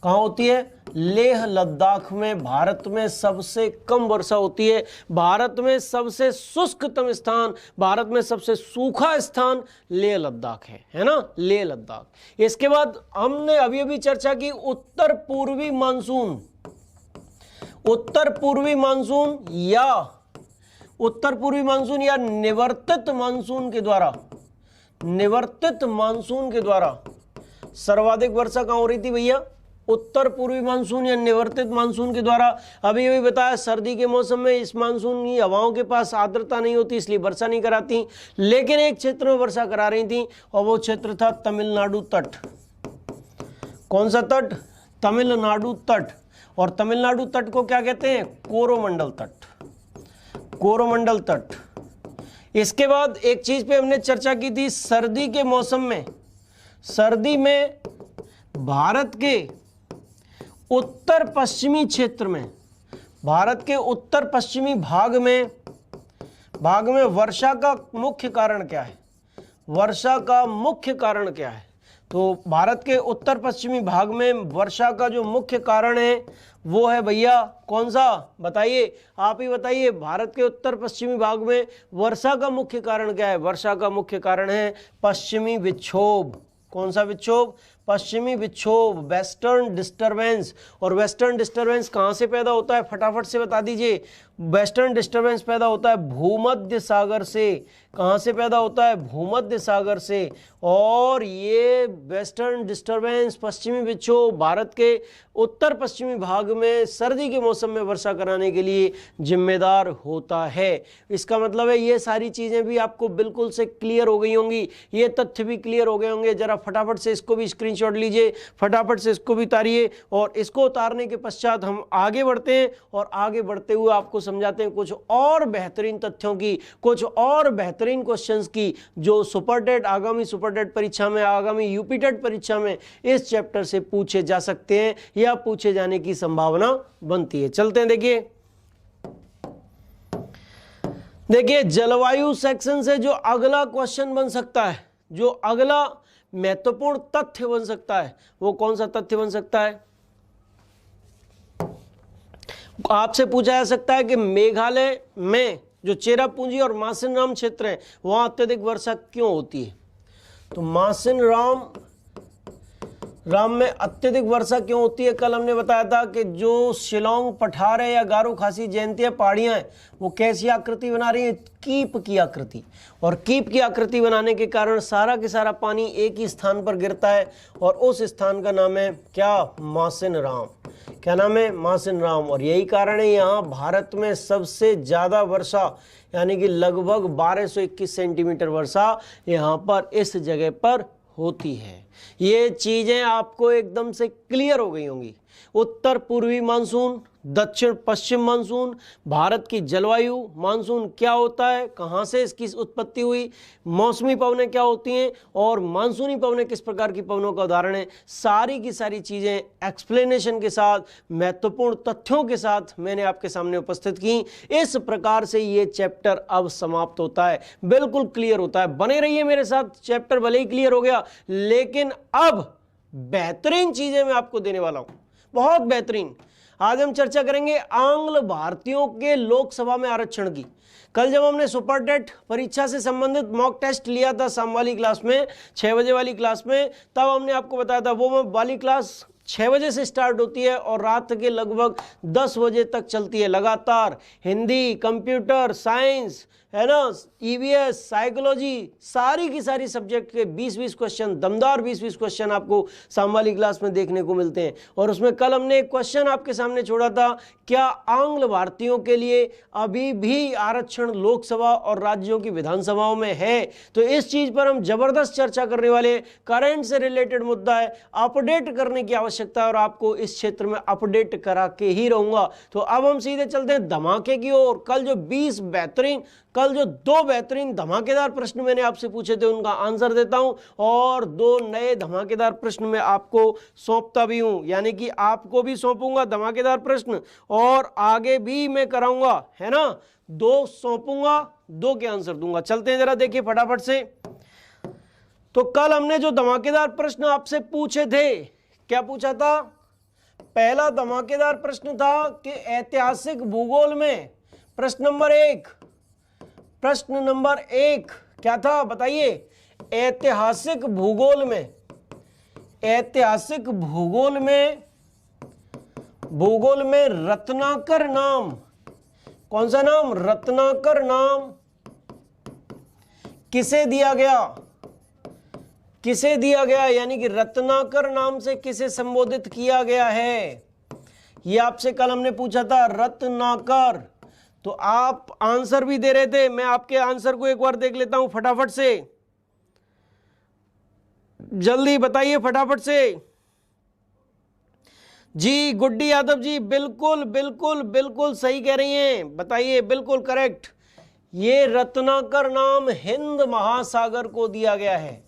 कहां होती है? लेह लद्दाख में भारत में सबसे कम वर्षा होती है। भारत में सबसे शुष्कतम स्थान, भारत में सबसे सूखा स्थान लेह लद्दाख है ना, लेह लद्दाख। इसके बाद हमने अभी चर्चा की उत्तर पूर्वी मानसून या निवर्तित मानसून के द्वारा सर्वाधिक वर्षा कहां हो रही थी भैया? उत्तर पूर्वी मानसून या निवर्तित मानसून के द्वारा। अभी बताया सर्दी के मौसम में इस मानसून की हवाओं के पास आर्द्रता नहीं होती, इसलिए वर्षा नहीं कराती, लेकिन एक क्षेत्र में वर्षा करा रही थी, और वो क्षेत्र था तमिलनाडु तट। कौन सा तट? तमिलनाडु तट। और तमिलनाडु तट को क्या कहते हैं? कोरोमंडल तट। इसके बाद एक चीज पे हमने चर्चा की थी, सर्दी के मौसम में, सर्दी में भारत के उत्तर पश्चिमी क्षेत्र में, भारत के उत्तर पश्चिमी भाग में वर्षा का मुख्य कारण क्या है? वर्षा का मुख्य कारण क्या है? तो भारत के उत्तर पश्चिमी भाग में वर्षा का जो मुख्य कारण है वो है भैया कौन सा? बताइए, आप ही बताइए। भारत के उत्तर पश्चिमी भाग में वर्षा का मुख्य कारण क्या है? वर्षा का मुख्य कारण है पश्चिमी विक्षोभ। कौन सा विक्षोभ? पश्चिमी विक्षोभ, वेस्टर्न डिस्टरबेंस। और वेस्टर्न डिस्टरबेंस कहाँ से पैदा होता है, फटाफट से बता दीजिए। वेस्टर्न डिस्टरबेंस पैदा होता है भूमध्य सागर से। कहाँ से पैदा होता है, भूमध्य सागर से। और ये वेस्टर्न डिस्टरबेंस, पश्चिमी विक्षोभ, भारत के उत्तर पश्चिमी भाग में सर्दी के मौसम में वर्षा कराने के लिए जिम्मेदार होता है। इसका मतलब है ये सारी चीज़ें भी आपको बिल्कुल से क्लियर हो गई होंगी, ये तथ्य भी क्लियर हो गए होंगे। जरा फटाफट से इसको भी स्क्रीनशॉट लीजिए, फटाफट से इसको भी उतारिए। और इसको उतारने के पश्चात हम आगे बढ़ते हैं और आगे बढ़ते हुए आपको समझाते हैं कुछ और बेहतरीन तथ्यों की, कुछ और बेहतरीन क्वेश्चंस की, जो सुपर टेट, आगामी सुपर टेट परीक्षा में, आगामी यूपी टेट परीक्षा में इस चैप्टर से पूछे जा सकते हैं या पूछे जाने की संभावना बनती है। चलते हैं, देखिए जलवायु सेक्शन से जो अगला क्वेश्चन बन सकता है, जो अगला महत्वपूर्ण तथ्य बन सकता है, वो कौन सा तथ्य बन सकता है। आपसे पूछा जा सकता है कि मेघालय में जो चेरापूंजी और मासिनराम क्षेत्र है वहां अत्यधिक वर्षा क्यों होती है। तो मासिनराम में अत्यधिक वर्षा क्यों होती है, कल हमने बताया था कि जो शिलोंग पठार है या गारो खासी जयंतिया पहाड़ियां हैं वो कैसी आकृति बना रही है, कीप की आकृति। और कीप की आकृति बनाने के कारण सारा के सारा पानी एक ही स्थान पर गिरता है और उस स्थान का नाम है क्या, मासिनराम। क्या नाम है, मासिनराम। और यही कारण है यहाँ भारत में सबसे ज़्यादा वर्षा, यानी कि लगभग 1221 सेंटीमीटर वर्षा यहाँ पर इस जगह पर होती है। ये चीजें आपको एकदम से क्लियर हो गई होंगी। उत्तर पूर्वी मानसून, दक्षिण पश्चिम मानसून, भारत की जलवायु, मानसून क्या होता है, कहाँ से इसकी उत्पत्ति हुई, मौसमी पवनें क्या होती हैं और मानसूनी पवनें किस प्रकार की पवनों का उदाहरण है, सारी की सारी चीज़ें एक्सप्लेनेशन के साथ, महत्वपूर्ण तथ्यों के साथ मैंने आपके सामने उपस्थित की। इस प्रकार से ये चैप्टर अब समाप्त होता है, बिल्कुल क्लियर होता है। बने रहिए मेरे साथ, चैप्टर भले ही क्लियर हो गया लेकिन अब बेहतरीन चीज़ें मैं आपको देने वाला हूँ, बहुत बेहतरीन। आज हम चर्चा करेंगे आंग्ल भारतीयों के लोकसभा में आरक्षण की। कल जब हमने सुपर टेट परीक्षा से संबंधित मॉक टेस्ट लिया था शाम वाली क्लास में, 6 बजे वाली क्लास में, तब हमने आपको बताया था वो वाली क्लास 6 बजे से स्टार्ट होती है और रात के लगभग 10 बजे तक चलती है लगातार। हिंदी, कंप्यूटर साइंस, है ना, ईवीएस, साइकोलॉजी, सारी की सारी सब्जेक्ट के 20-20 क्वेश्चन, दमदार 20-20 क्वेश्चन आपको शाम वाली क्लास में देखने को मिलते हैं। और उसमें कल हमने एक क्वेश्चन आपके सामने छोड़ा था, क्या आंग्ल भारतीयों के लिए अभी भी आरक्षण लोकसभा और राज्यों की विधानसभाओं में है। तो इस चीज पर हम जबरदस्त चर्चा करने वाले, करंट से रिलेटेड मुद्दा है, अपडेट करने की आवश्यकता है और आपको इस क्षेत्र में अपडेट करा के ही रहूंगा। तो अब हम सीधे चलते हैं धमाके की ओर। कल जो 2 बेहतरीन धमाकेदार प्रश्न मैंने आपसे पूछे थे उनका आंसर देता हूं और 2 नए धमाकेदार प्रश्न मैं आपको सौंपता भी हूं, यानी कि आपको भी सौंपूंगा धमाकेदार प्रश्न और आगे भी मैं कराऊंगा, है ना। 2 सौंपूंगा, 2 के आंसर दूंगा। चलते हैं जरा, देखिए फटाफट से। तो कल हमने जो धमाकेदार प्रश्न आपसे पूछे थे, क्या पूछा था। पहला धमाकेदार प्रश्न था कि ऐतिहासिक भूगोल में प्रश्न नंबर एक क्या था, बताइए। ऐतिहासिक भूगोल में रत्नाकर नाम, कौन सा नाम, रत्नाकर नाम किसे दिया गया, यानी कि रत्नाकर नाम से किसे संबोधित किया गया है, यह आपसे कल हमने पूछा था, रत्नाकर। तो आप आंसर भी दे रहे थे, मैं आपके आंसर को एक बार देख लेता हूं फटाफट से, जल्दी बताइए फटाफट से। जी गुड्डी यादव जी, बिल्कुल सही कह रही हैं, बताइए, बिल्कुल करेक्ट। ये रत्नाकर नाम हिंद महासागर को दिया गया है।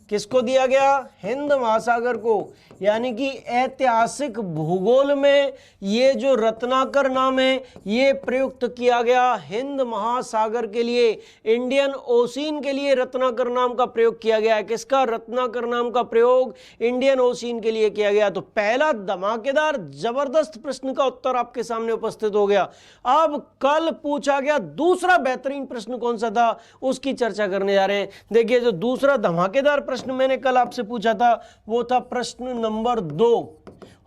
किसको दिया गया, हिंद महासागर को। यानी कि ऐतिहासिक भूगोल में ये जो रत्नाकर नाम है ये प्रयुक्त किया गया हिंद महासागर के लिए, इंडियन ओशियन के लिए रत्नाकर नाम का प्रयोग किया गया है। किसका, रत्नाकर नाम का प्रयोग इंडियन ओशियन के लिए किया गया। तो पहला धमाकेदार जबरदस्त प्रश्न का उत्तर आपके सामने उपस्थित हो गया। अब कल पूछा गया दूसरा बेहतरीन प्रश्न कौन सा था, उसकी चर्चा करने जा रहे हैं। देखिए जो दूसरा धमाकेदार प्रश्न प्रश्न मैंने कल आपसे पूछा था वो था प्रश्न नंबर 2,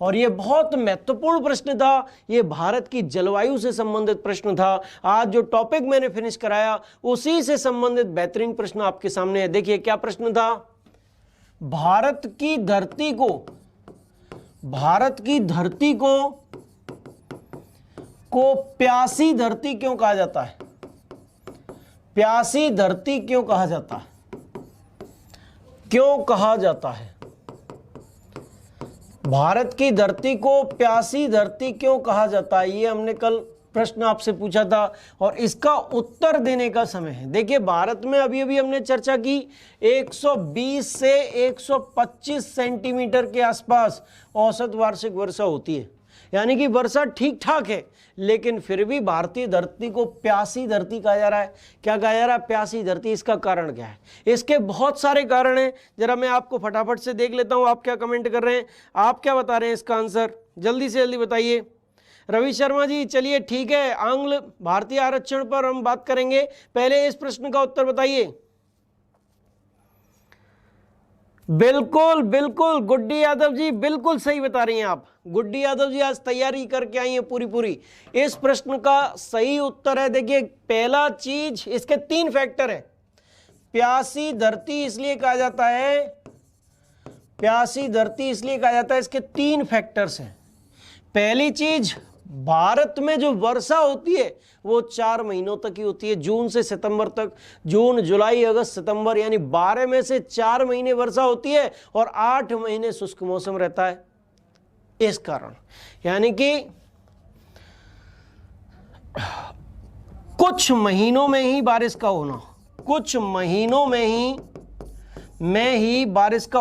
और ये बहुत महत्वपूर्ण प्रश्न था। ये भारत की जलवायु से संबंधित प्रश्न था। आज जो टॉपिक मैंने फिनिश कराया उसी से संबंधित बेहतरीन प्रश्न आपके सामने है। देखिए क्या प्रश्न था, भारत की धरती को प्यासी धरती क्यों कहा जाता है? प्यासी धरती क्यों कहा जाता है? क्यों कहा जाता है? भारत की धरती को प्यासी धरती क्यों कहा जाता है? ये हमने कल प्रश्न आपसे पूछा था और इसका उत्तर देने का समय है। देखिए भारत में अभी अभी हमने चर्चा की 120 से 125 सेंटीमीटर के आसपास औसत वार्षिक वर्षा होती है, यानी कि वर्षा ठीक ठाक है, लेकिन फिर भी भारतीय धरती को प्यासी धरती कहा जा रहा है। क्या कहा जा रहा है? प्यासी धरती। इसका कारण क्या है? इसके बहुत सारे कारण हैं, जरा मैं आपको फटाफट से देख लेता हूं आप क्या कमेंट कर रहे हैं, आप क्या बता रहे हैं इसका आंसर, जल्दी से जल्दी बताइए। रवि शर्मा जी चलिए ठीक है, आंग्ल भारतीय आरक्षण पर हम बात करेंगे, पहले इस प्रश्न का उत्तर बताइए। बिल्कुल बिल्कुल गुड्डी यादव जी बिल्कुल सही बता रही हैं आप। गुड्डी यादव जी आज तैयारी करके आई हैं पूरी। इस प्रश्न का सही उत्तर है, देखिए पहला चीज, इसके 3 फैक्टर है। प्यासी धरती इसलिए कहा जाता है, प्यासी धरती इसलिए कहा जाता है, इसके 3 फैक्टर्स हैं। पहली चीज, भारत में जो वर्षा होती है वो 4 महीनों तक ही होती है, जून से सितंबर तक। जून, जुलाई, अगस्त, सितंबर, यानी 12 में से 4 महीने वर्षा होती है और 8 महीने शुष्क मौसम रहता है। इस कारण यानी कि कुछ महीनों में ही बारिश का होना, कुछ महीनों में ही बारिश का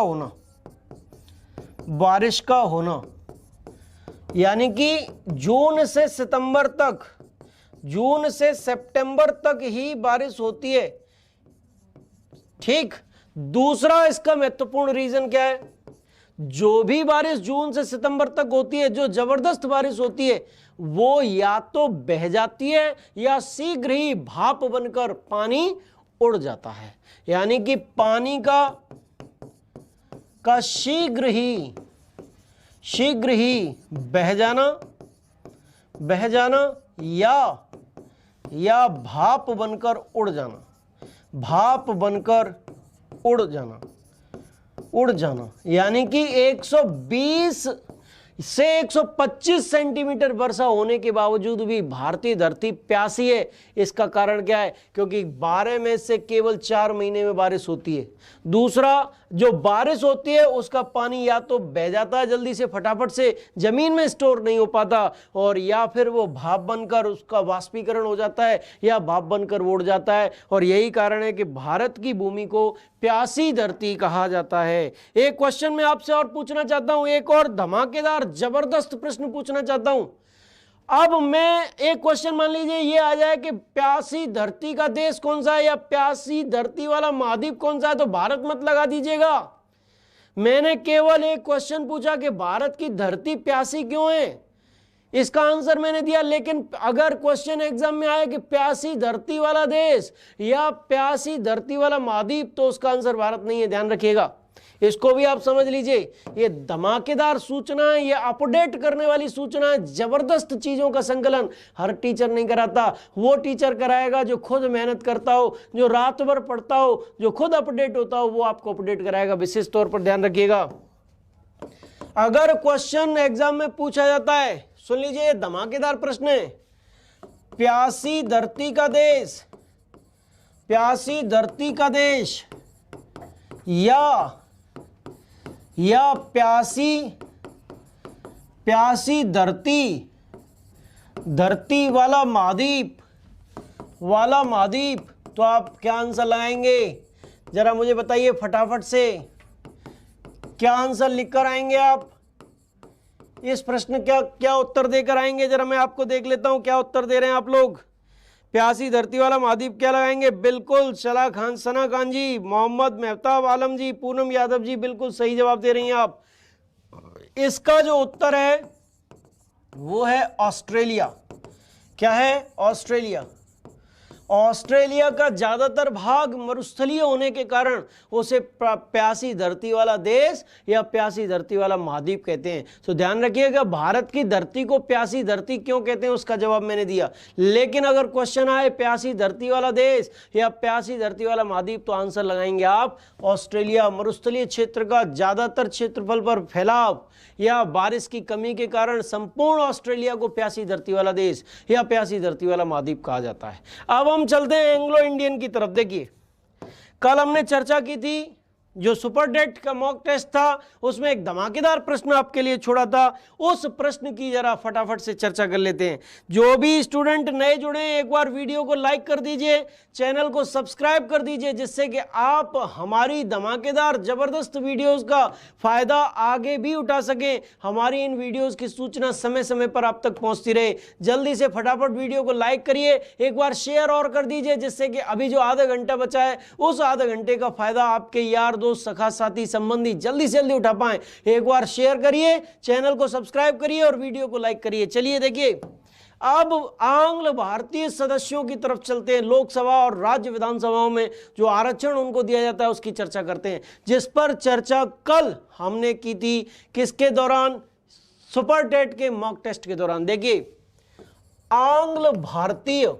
होना, यानी कि जून से सितंबर तक, जून से सितंबर तक ही बारिश होती है। ठीक। दूसरा इसका महत्वपूर्ण रीजन क्या है, जो भी बारिश जून से सितंबर तक होती है, जो जबरदस्त बारिश होती है, वो या तो बह जाती है या शीघ्र ही भाप बनकर पानी उड़ जाता है। यानी कि पानी का शीघ्र ही बह जाना या भाप बनकर उड़ जाना, यानी कि 120 से 125 सेंटीमीटर वर्षा होने के बावजूद भी भारतीय धरती प्यासी है। इसका कारण क्या है? क्योंकि 12 में से केवल 4 महीने में बारिश होती है। दूसरा, जो बारिश होती है उसका पानी या तो बह जाता है जल्दी से, फटाफट से जमीन में स्टोर नहीं हो पाता, और या फिर वो भाप बनकर उसका वाष्पीकरण हो जाता है या भाप बनकर उड़ जाता है। और यही कारण है कि भारत की भूमि को प्यासी धरती कहा जाता है। एक क्वेश्चन मैं आपसे और पूछना चाहता हूं, एक और धमाकेदार जबरदस्त प्रश्न पूछना चाहता हूं। अब मैं एक क्वेश्चन, मान लीजिए ये आ जाए कि प्यासी धरती का देश कौन सा है या प्यासी धरती वाला महाद्वीप कौन सा है, तो भारत मत लगा दीजिएगा। मैंने केवल एक क्वेश्चन पूछा कि भारत की धरती प्यासी क्यों है, इसका आंसर मैंने दिया। लेकिन अगर क्वेश्चन एग्जाम में आए कि प्यासी धरती वाला देश या प्यासी धरती वाला महाद्वीप, तो उसका आंसर भारत नहीं है, ध्यान रखिएगा। इसको भी आप समझ लीजिए। ये धमाकेदार सूचना है, ये अपडेट करने वाली सूचना है, जबरदस्त चीजों का संकलन हर टीचर नहीं कराता। वो टीचर कराएगा जो खुद मेहनत करता हो, जो रात भर पढ़ता हो, जो खुद अपडेट होता हो, वो आपको अपडेट कराएगा। विशेष तौर पर ध्यान रखिएगा। अगर क्वेश्चन एग्जाम में पूछा जाता है, सुन लीजिए, धमाकेदार प्रश्न है, प्यासी धरती का देश, प्यासी धरती का देश या प्यासी धरती वाला महाद्वीप, तो आप क्या आंसर लगाएंगे? जरा मुझे बताइए फटाफट से, क्या आंसर लिखकर आएंगे आप? इस प्रश्न क्या उत्तर देकर आएंगे? जरा मैं आपको देख लेता हूं क्या उत्तर दे रहे हैं आप लोग। प्यासी धरती वाला महाद्वीप क्या लगाएंगे? बिल्कुल सना खान जी, मोहम्मद मेहताब आलम जी, पूनम यादव जी, बिल्कुल सही जवाब दे रही हैं आप। इसका जो उत्तर है वो है ऑस्ट्रेलिया। क्या है? ऑस्ट्रेलिया। ऑस्ट्रेलिया का ज्यादातर भाग मरुस्थलीय होने के कारण उसे प्यासी धरती वाला देश या प्यासी धरती वाला महाद्वीप कहते हैं। तो ध्यान रखिएगा, भारत की धरती को प्यासी धरती क्यों कहते हैं उसका जवाब मैंने दिया। लेकिन अगर क्वेश्चन आए प्यासी धरती वाला देश या प्यासी धरती वाला महाद्वीप, तो आंसर लगाएंगे आप ऑस्ट्रेलिया। मरुस्थलीय क्षेत्र का ज्यादातर क्षेत्रफल पर फैलाव या बारिश की कमी के कारण संपूर्ण ऑस्ट्रेलिया को प्यासी धरती वाला देश या प्यासी धरती वाला महाद्वीप कहा जाता है। अब हम चलते हैं एंग्लो इंडियन की तरफ। देखिए, कल हमने चर्चा की थी, जो सुपर डेट का मॉक टेस्ट था उसमें एक धमाकेदार प्रश्न आपके लिए छोड़ा था। उस प्रश्न की जरा फटाफट से चर्चा कर लेते हैं। जो भी स्टूडेंट नए जुड़े हैं, एक बार वीडियो को लाइक कर दीजिए, चैनल को सब्सक्राइब कर दीजिए, जिससे कि आप हमारी धमाकेदार जबरदस्त वीडियोस का फायदा आगे भी उठा सकें। हमारी इन वीडियोस की सूचना समय समय पर आप तक पहुंचती रहे। जल्दी से फटाफट वीडियो को लाइक करिए, एक बार शेयर और कर दीजिए, जिससे कि अभी जो आधा घंटा बचा है उस आधे घंटे का फायदा आपके यार दोस्त, सखा, साथी, संबंधी जल्दी से जल्दी उठा पाएं। एक बार शेयर करिए, चैनल को सब्सक्राइब करिए और वीडियो को लाइक करिए। चलिए देखिए, अब आंग्ल भारतीय सदस्यों की तरफ चलते हैं। लोकसभा और राज्य विधानसभाओं में जो आरक्षण उनको दिया जाता है उसकी चर्चा करते हैं, जिस पर चर्चा कल हमने की थी। किसके दौरान? सुपर टेट के मॉक टेस्ट के दौरान। देखिए, आंग्ल भारतीय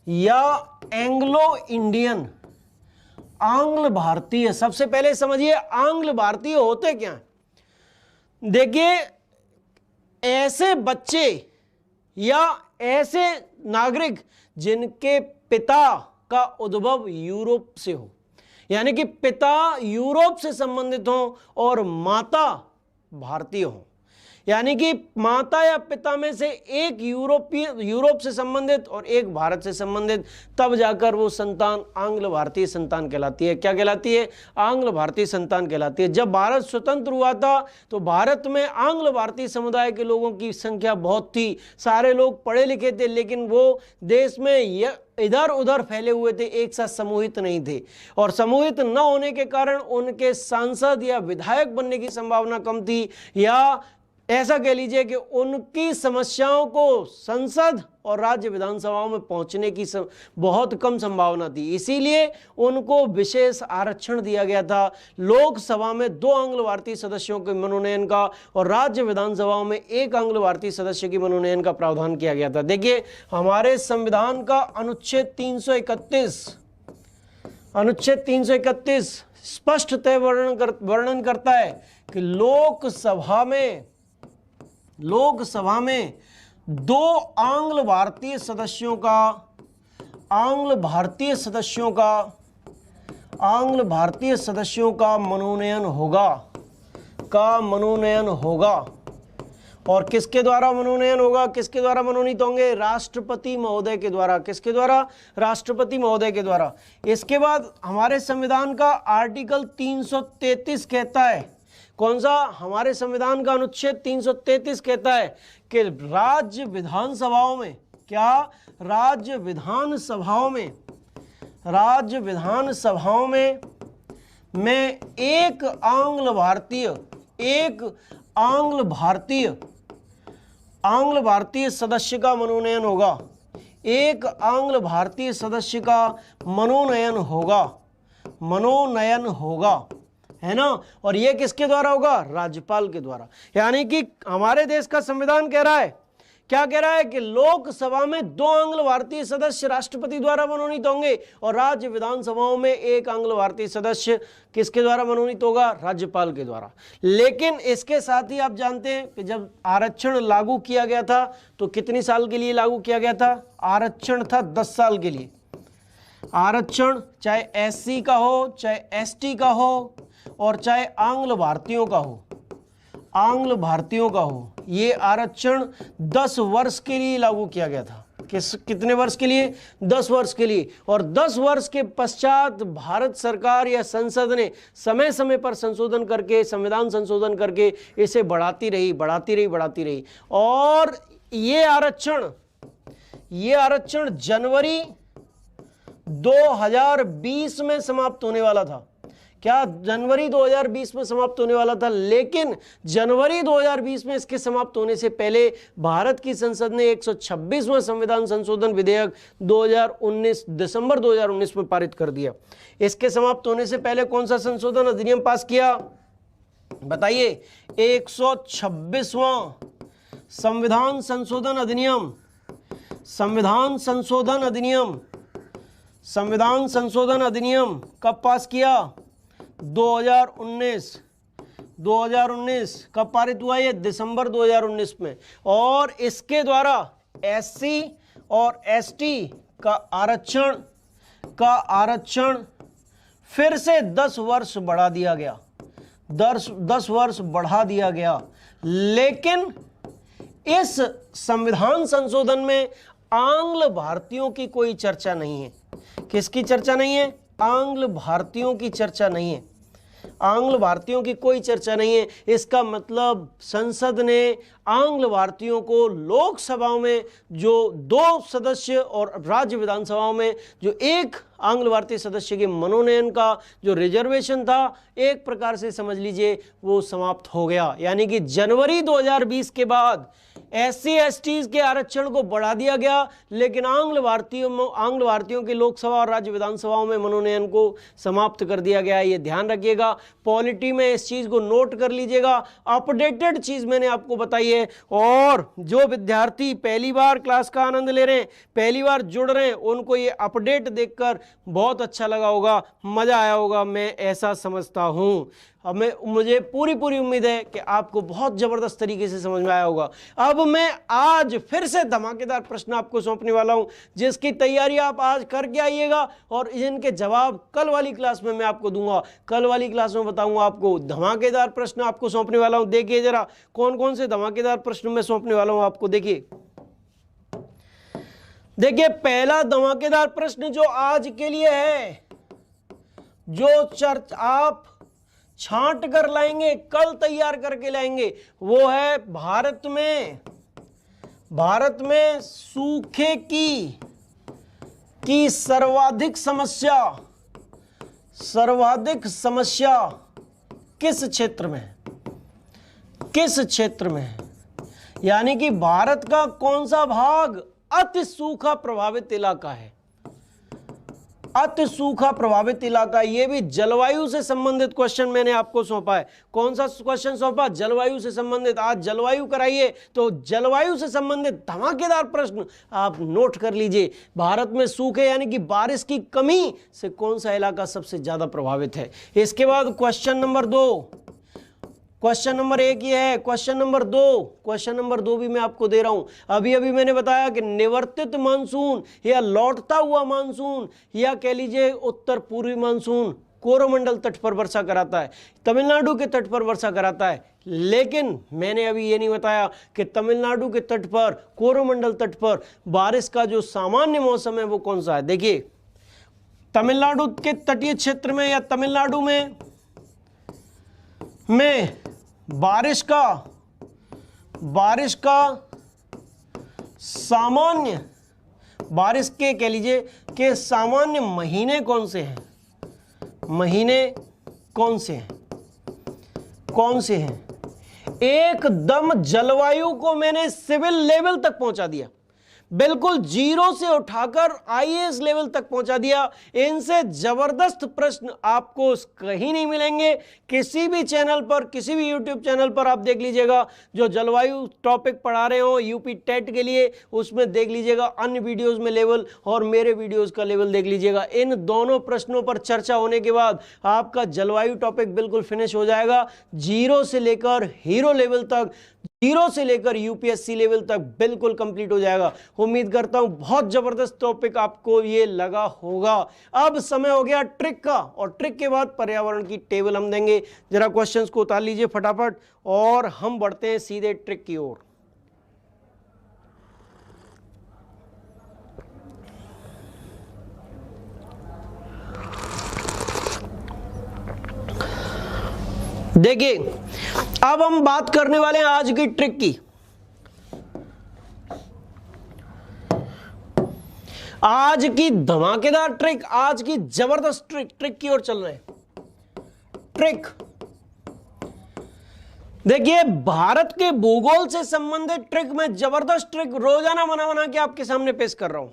या एंग्लो इंडियन, आंग्ल भारतीय, सबसे पहले समझिए आंग्ल भारतीय होते क्या हैं। देखिए, ऐसे बच्चे या ऐसे नागरिक जिनके पिता का उद्भव यूरोप से हो, यानी कि पिता यूरोप से संबंधित हो और माता भारतीय हो, यानी कि माता या पिता में से एक यूरोप से संबंधित और एक भारत से संबंधित, तब जाकर वो संतान आंग्ल भारतीय संतान कहलाती है। क्या कहलाती है? आंग्ल भारतीय संतान कहलाती है। जब भारत स्वतंत्र हुआ था तो भारत में आंग्ल भारतीय समुदाय के लोगों की संख्या बहुत थी। सारे लोग पढ़े लिखे थे, लेकिन वो देश में इधर उधर फैले हुए थे, एक साथ समूहित नहीं थे। और समूहित न होने के कारण उनके सांसद या विधायक बनने की संभावना कम थी, या ऐसा कह लीजिए कि उनकी समस्याओं को संसद और राज्य विधानसभाओं में पहुंचने की बहुत कम संभावना थी। इसीलिए उनको विशेष आरक्षण दिया गया था। लोकसभा में 2 आंग्ल भारतीय सदस्यों के मनोनयन का और राज्य विधानसभाओं में 1 आंग्ल भारतीय सदस्य की मनोनयन का प्रावधान किया गया था। देखिए, हमारे संविधान का अनुच्छेद 331 स्पष्टतः वर्णन करता है कि लोकसभा में 2 आंग्ल भारतीय सदस्यों का मनोनयन होगा। और किसके द्वारा मनोनयन होगा? किसके द्वारा मनोनीत होंगे? राष्ट्रपति महोदय के द्वारा। किसके द्वारा? राष्ट्रपति महोदय के द्वारा। इसके बाद हमारे संविधान का आर्टिकल 333 कहता है, कौन सा? हमारे संविधान का अनुच्छेद 333 कहता है कि राज्य विधानसभाओं में, क्या? राज्य विधानसभाओं में एक आंग्ल भारतीय सदस्य का मनोनयन होगा। एक आंग्ल भारतीय सदस्य का मनोनयन होगा, है ना। और यह किसके द्वारा होगा? राज्यपाल के द्वारा। यानी कि हमारे देश का संविधान कह रहा है, क्या कह रहा है कि लोकसभा में 2 आंग्ल भारतीय सदस्य राष्ट्रपति द्वारा मनोनीत होंगे और राज्य विधानसभाओं में 1 आंग्ल भारतीय सदस्य किसके द्वारा मनोनीत होगा? राज्यपाल के द्वारा। लेकिन इसके साथ ही आप जानते हैं कि जब आरक्षण लागू किया गया था तो कितनी साल के लिए लागू किया गया था? आरक्षण था 10 साल के लिए। आरक्षण चाहे SC का हो, चाहे ST का हो और चाहे आंग्ल भारतीयों का हो, ये आरक्षण 10 वर्ष के लिए लागू किया गया था। कितने वर्ष के लिए? 10 वर्ष के लिए। और 10 वर्ष के पश्चात भारत सरकार या संसद ने समय समय पर संशोधन करके, संविधान संशोधन करके इसे बढ़ाती रही। और ये आरक्षण जनवरी 2020 में समाप्त होने वाला था। क्या जनवरी 2020 में समाप्त होने वाला था, लेकिन जनवरी 2020 में इसके समाप्त होने से पहले भारत की संसद ने 126वां संविधान संशोधन विधेयक 2019 दिसंबर 2019 में पारित कर दिया। इसके समाप्त होने से पहले कौन सा संशोधन अधिनियम पास किया बताइए? 126वां संविधान संशोधन अधिनियम। संविधान संशोधन अधिनियम, संविधान संशोधन अधिनियम कब पास किया? 2019 कब पारित हुआ? ये दिसंबर 2019 में। और इसके द्वारा एससी और एसटी का आरक्षण फिर से 10 वर्ष बढ़ा दिया गया, 10 वर्ष बढ़ा दिया गया। लेकिन इस संविधान संशोधन में आंग्ल भारतीयों की कोई चर्चा नहीं है। किसकी चर्चा नहीं है? आंग्ल भारतीयों की चर्चा नहीं है। आंग्ल भारतीयों की कोई चर्चा नहीं है। इसका मतलब संसद ने आंग्ल भारतीयों को लोकसभाओं में जो 2 सदस्य और राज्य विधानसभाओं में जो 1 आंग्ल भारतीय सदस्य के मनोनयन का जो रिजर्वेशन था, एक प्रकार से समझ लीजिए वो समाप्त हो गया। यानी कि जनवरी 2020 के बाद एससी एसटीज के आरक्षण को बढ़ा दिया गया, लेकिन आंग्ल भारतीयों के लोकसभा और राज्य विधानसभाओं में मनोनयन को समाप्त कर दिया गया। ये ध्यान रखिएगा, पॉलिटी में इस चीज को नोट कर लीजिएगा। अपडेटेड चीज मैंने आपको बताई है। और जो विद्यार्थी पहली बार क्लास का आनंद ले रहे हैं, पहली बार जुड़ रहे हैं, उनको ये अपडेट देखकर बहुत अच्छा लगा होगा, मजा आया होगा, मैं ऐसा समझता हूं। मुझे पूरी उम्मीद है कि आपको बहुत जबरदस्त तरीके से समझ में आया होगा। अब मैं आज फिर से धमाकेदार प्रश्न आपको सौंपने वाला हूं, जिसकी तैयारी आप आज करके आइएगा और इनके जवाब कल वाली क्लास में मैं आपको दूंगा। कल वाली क्लास में बताऊंगा आपको, धमाकेदार प्रश्न आपको सौंपने वाला हूं। देखिए जरा कौन कौन से धमाकेदार प्रश्न मैं सौंपने वाला हूं आपको। देखिए पहला धमाकेदार प्रश्न जो आज के लिए है, जो चर्चा आप छांट कर लाएंगे, कल तैयार करके लाएंगे, वो है भारत में सूखे की सर्वाधिक समस्या किस क्षेत्र में है? यानी कि भारत का कौन सा भाग अति सूखा प्रभावित इलाका है? अति सूखा प्रभावित इलाका। ये भी जलवायु से संबंधित क्वेश्चन मैंने आपको सौंपा है। कौन सा क्वेश्चन सौंपा? जलवायु से संबंधित। आज जलवायु कराइए तो जलवायु से संबंधित धमाकेदार प्रश्न आप नोट कर लीजिए। भारत में सूखे यानी कि बारिश की कमी से कौन सा इलाका सबसे ज्यादा प्रभावित है? इसके बाद क्वेश्चन नंबर 2, क्वेश्चन नंबर 1 ये है। क्वेश्चन नंबर 2 भी मैं आपको दे रहा हूं। अभी मैंने बताया कि निवर्तित मानसून या लौटता हुआ मानसून या कह लीजिए उत्तर पूर्वी मानसून कोरोमंडल तट पर वर्षा कराता है, तमिलनाडु के तट पर वर्षा कराता है। लेकिन मैंने अभी ये नहीं बताया कि तमिलनाडु के तट पर, कोरोमंडल तट पर बारिश का जो सामान्य मौसम है वो कौन सा है। देखिए तमिलनाडु के तटीय क्षेत्र में या तमिलनाडु में बारिश का सामान्य, बारिश के कह लीजिए कि सामान्य महीने कौन से हैं? एकदम जलवायु को मैंने सिविल लेवल तक पहुंचा दिया, बिल्कुल 0 से उठाकर आईएएस लेवल तक पहुंचा दिया। इनसे जबरदस्त प्रश्न आपको कहीं नहीं मिलेंगे। किसी भी चैनल पर, किसी भी यूट्यूब चैनल पर आप देख लीजिएगा, जो जलवायु टॉपिक पढ़ा रहे हो यूपी टेट के लिए, उसमें देख लीजिएगा अन्य वीडियोस में लेवल और मेरे वीडियोस का लेवल देख लीजिएगा। इन दोनों प्रश्नों पर चर्चा होने के बाद आपका जलवायु टॉपिक बिल्कुल फिनिश हो जाएगा। 0 से लेकर हीरो लेवल तक, 0 से लेकर यूपीएससी लेवल तक बिल्कुल कंप्लीट हो जाएगा। उम्मीद करता हूं बहुत जबरदस्त टॉपिक आपको ये लगा होगा। अब समय हो गया ट्रिक का, और ट्रिक के बाद पर्यावरण की टेबल हम देंगे। जरा क्वेश्चंस को उतार लीजिए फटाफट और हम बढ़ते हैं सीधे ट्रिक की ओर। देखिए अब हम बात करने वाले हैं आज की ट्रिक की। आज की धमाकेदार ट्रिक, आज की जबरदस्त ट्रिक की ओर चल रहे हैं। ट्रिक। देखिए भारत के भूगोल से संबंधित ट्रिक में जबरदस्त ट्रिक रोजाना बना के आपके सामने पेश कर रहा हूं।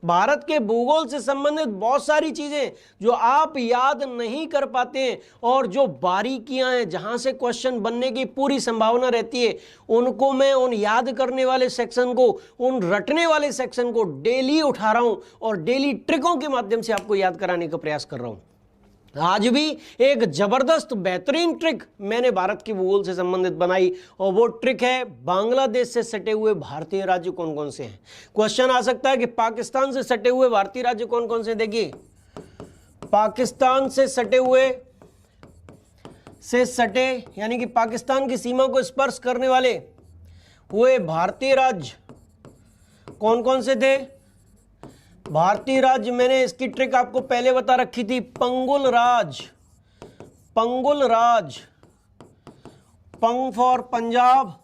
भारत के भूगोल से संबंधित बहुत सारी चीजें जो आप याद नहीं कर पाते हैं और जो बारीकियां हैं, जहां से क्वेश्चन बनने की पूरी संभावना रहती है, उनको मैं उन याद करने वाले सेक्शन को, उन रटने वाले सेक्शन को डेली उठा रहा हूं और डेली ट्रिकों के माध्यम से आपको याद कराने का प्रयास कर रहा हूं। आज भी एक जबरदस्त बेहतरीन ट्रिक मैंने भारत की भूगोल से संबंधित बनाई और वो ट्रिक है बांग्लादेश से सटे हुए भारतीय राज्य कौन कौन से हैं। क्वेश्चन आ सकता है कि पाकिस्तान से सटे हुए भारतीय राज्य कौन कौन से। देखिए पाकिस्तान से सटे यानी कि पाकिस्तान की सीमा को स्पर्श करने वाले हुए भारतीय राज्य कौन कौन से थे। भारतीय राज्य मैंने इसकी ट्रिक आपको पहले बता रखी थी। पंगुल राज, पंग फॉर पंजाब,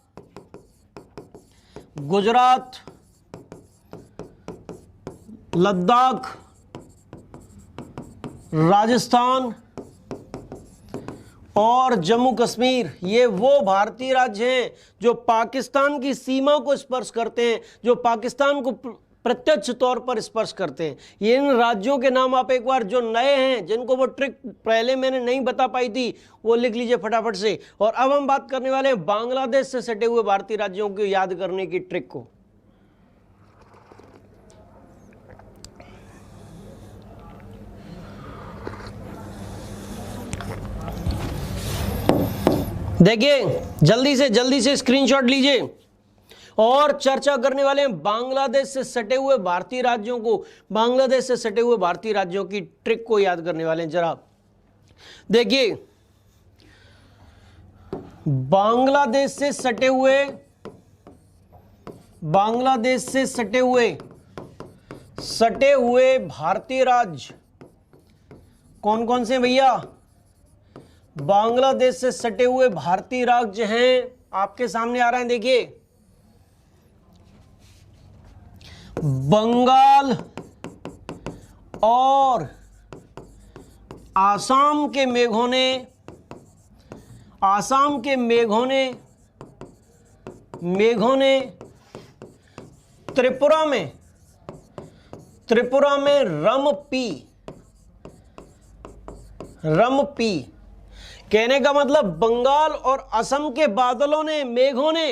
गुजरात, लद्दाख, राजस्थान और जम्मू कश्मीर। ये वो भारतीय राज्य हैं जो पाकिस्तान की सीमा को स्पर्श करते हैं, जो पाकिस्तान को प्रत्यक्ष तौर पर स्पर्श करते हैं। ये इन राज्यों के नाम आप एक बार जो नए हैं, जिनको वो ट्रिक पहले मैंने नहीं बता पाई थी, वो लिख लीजिए फटाफट से। और अब हम बात करने वाले हैं बांग्लादेश से सटे हुए भारतीय राज्यों को याद करने की ट्रिक को। देखिए जल्दी से स्क्रीनशॉट लीजिए और चर्चा करने वाले हैं बांग्लादेश से सटे हुए भारतीय राज्यों को, बांग्लादेश से सटे हुए भारतीय राज्यों की ट्रिक को याद करने वाले हैं। जरा देखिए बांग्लादेश से सटे हुए भारतीय राज्य कौन कौन से भैया। बांग्लादेश से सटे हुए भारतीय राज्य हैं, आपके सामने आ रहे हैं। देखिए बंगाल और आसाम के मेघों ने त्रिपुरा में रम पी। कहने का मतलब बंगाल और असम के बादलों ने, मेघों ने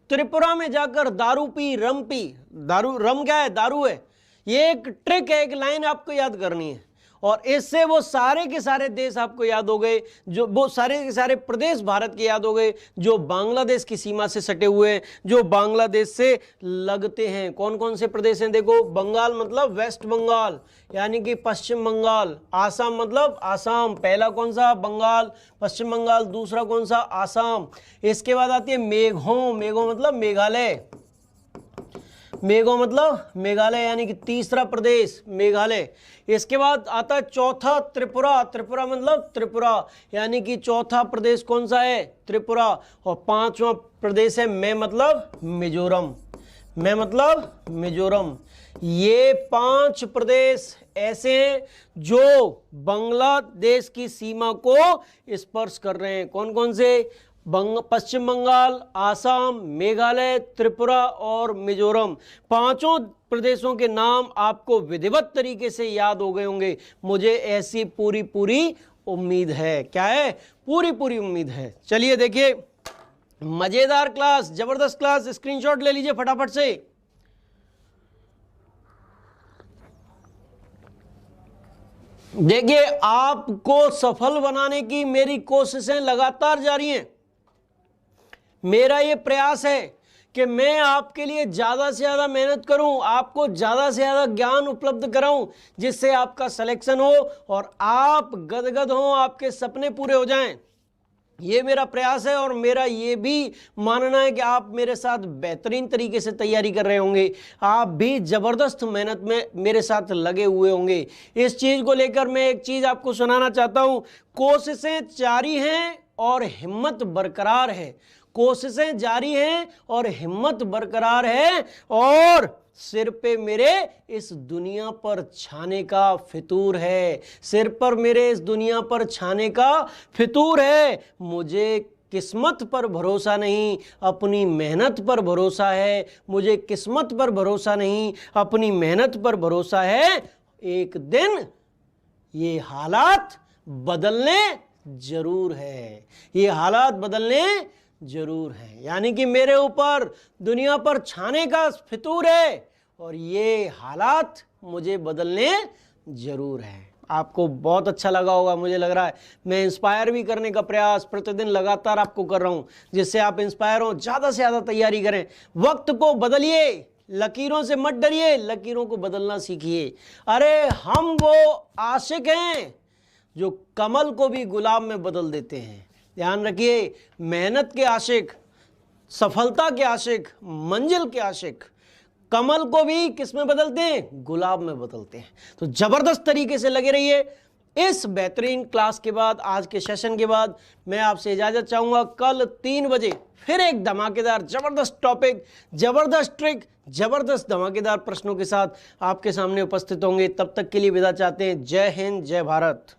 त्रिपुरा में जाकर दारू पी, रम पी। रम क्या है? दारू है। ये एक ट्रिक है, एक लाइन आपको याद करनी है और इससे वो सारे के सारे देश आपको याद हो गए, जो वो सारे के सारे प्रदेश भारत के याद हो गए जो बांग्लादेश की सीमा से सटे हुए हैं, जो बांग्लादेश से लगते हैं। कौन कौन से प्रदेश हैं? देखो बंगाल मतलब वेस्ट बंगाल यानी कि पश्चिम बंगाल, आसाम मतलब आसाम, पहला कौन सा? बंगाल, पश्चिम बंगाल, दूसरा कौन सा? आसाम। इसके बाद आती है मेघों मतलब मेघालय, मेघालय यानी कि तीसरा प्रदेश मेघालय। इसके बाद आता है चौथा त्रिपुरा मतलब त्रिपुरा यानी कि चौथा प्रदेश कौन सा है? त्रिपुरा। और पांचवा प्रदेश है मैं मतलब मिजोरम। ये 5 प्रदेश ऐसे हैं जो बांग्लादेश की सीमा को स्पर्श कर रहे हैं। कौन कौन से? पश्चिम बंगाल, आसाम, मेघालय, त्रिपुरा और मिजोरम। 5 प्रदेशों के नाम आपको विधिवत तरीके से याद हो गए होंगे, मुझे ऐसी पूरी उम्मीद है। क्या है? पूरी उम्मीद है। चलिए देखिए मजेदार क्लास, जबरदस्त क्लास, स्क्रीनशॉट ले लीजिए फटाफट से। देखिए आपको सफल बनाने की मेरी कोशिशें लगातार जारी हैं। मेरा ये प्रयास है कि मैं आपके लिए ज़्यादा से ज़्यादा मेहनत करूं, आपको ज़्यादा से ज़्यादा ज्ञान उपलब्ध कराऊं, जिससे आपका सिलेक्शन हो और आप गदगद हो, आपके सपने पूरे हो जाएं। ये मेरा प्रयास है और मेरा ये भी मानना है कि आप मेरे साथ बेहतरीन तरीके से तैयारी कर रहे होंगे, आप भी ज़बरदस्त मेहनत में मेरे साथ लगे हुए होंगे। इस चीज़ को लेकर मैं एक चीज़ आपको सुनाना चाहता हूँ, कोशिशें जारी हैं और हिम्मत बरकरार है। कोशिशें जारी हैं और हिम्मत बरकरार है और सिर पे मेरे इस दुनिया पर छाने का फितूर है, सिर पर मेरे इस दुनिया पर छाने का फितूर है। मुझे किस्मत पर भरोसा नहीं, अपनी मेहनत पर भरोसा है। मुझे किस्मत पर भरोसा नहीं, अपनी मेहनत पर भरोसा है। एक दिन ये हालात बदलने जरूर है, ये हालात बदलने जरूर है। यानी कि मेरे ऊपर दुनिया पर छाने का फितूर है और ये हालात मुझे बदलने जरूर है। आपको बहुत अच्छा लगा होगा, मुझे लग रहा है। मैं इंस्पायर भी करने का प्रयास प्रतिदिन लगातार आपको कर रहा हूं, जिससे आप इंस्पायर हो, ज़्यादा से ज़्यादा तैयारी करें। वक्त को बदलिए, लकीरों से मत डरिए, लकीरों को बदलना सीखिए। अरे हम वो आशिक हैं जो कमल को भी गुलाब में बदल देते हैं। ध्यान रखिए, मेहनत के आशिक, सफलता के आशिक, मंजिल के आशिक कमल को भी किस में बदलते हैं? गुलाब में बदलते हैं। तो जबरदस्त तरीके से लगे रहिए। इस बेहतरीन क्लास के बाद, आज के सेशन के बाद मैं आपसे इजाजत चाहूंगा। कल 3 बजे फिर एक धमाकेदार जबरदस्त टॉपिक, जबरदस्त ट्रिक, जबरदस्त धमाकेदार प्रश्नों के साथ आपके सामने उपस्थित होंगे। तब तक के लिए विदा चाहते हैं। जय हिंद, जय भारत।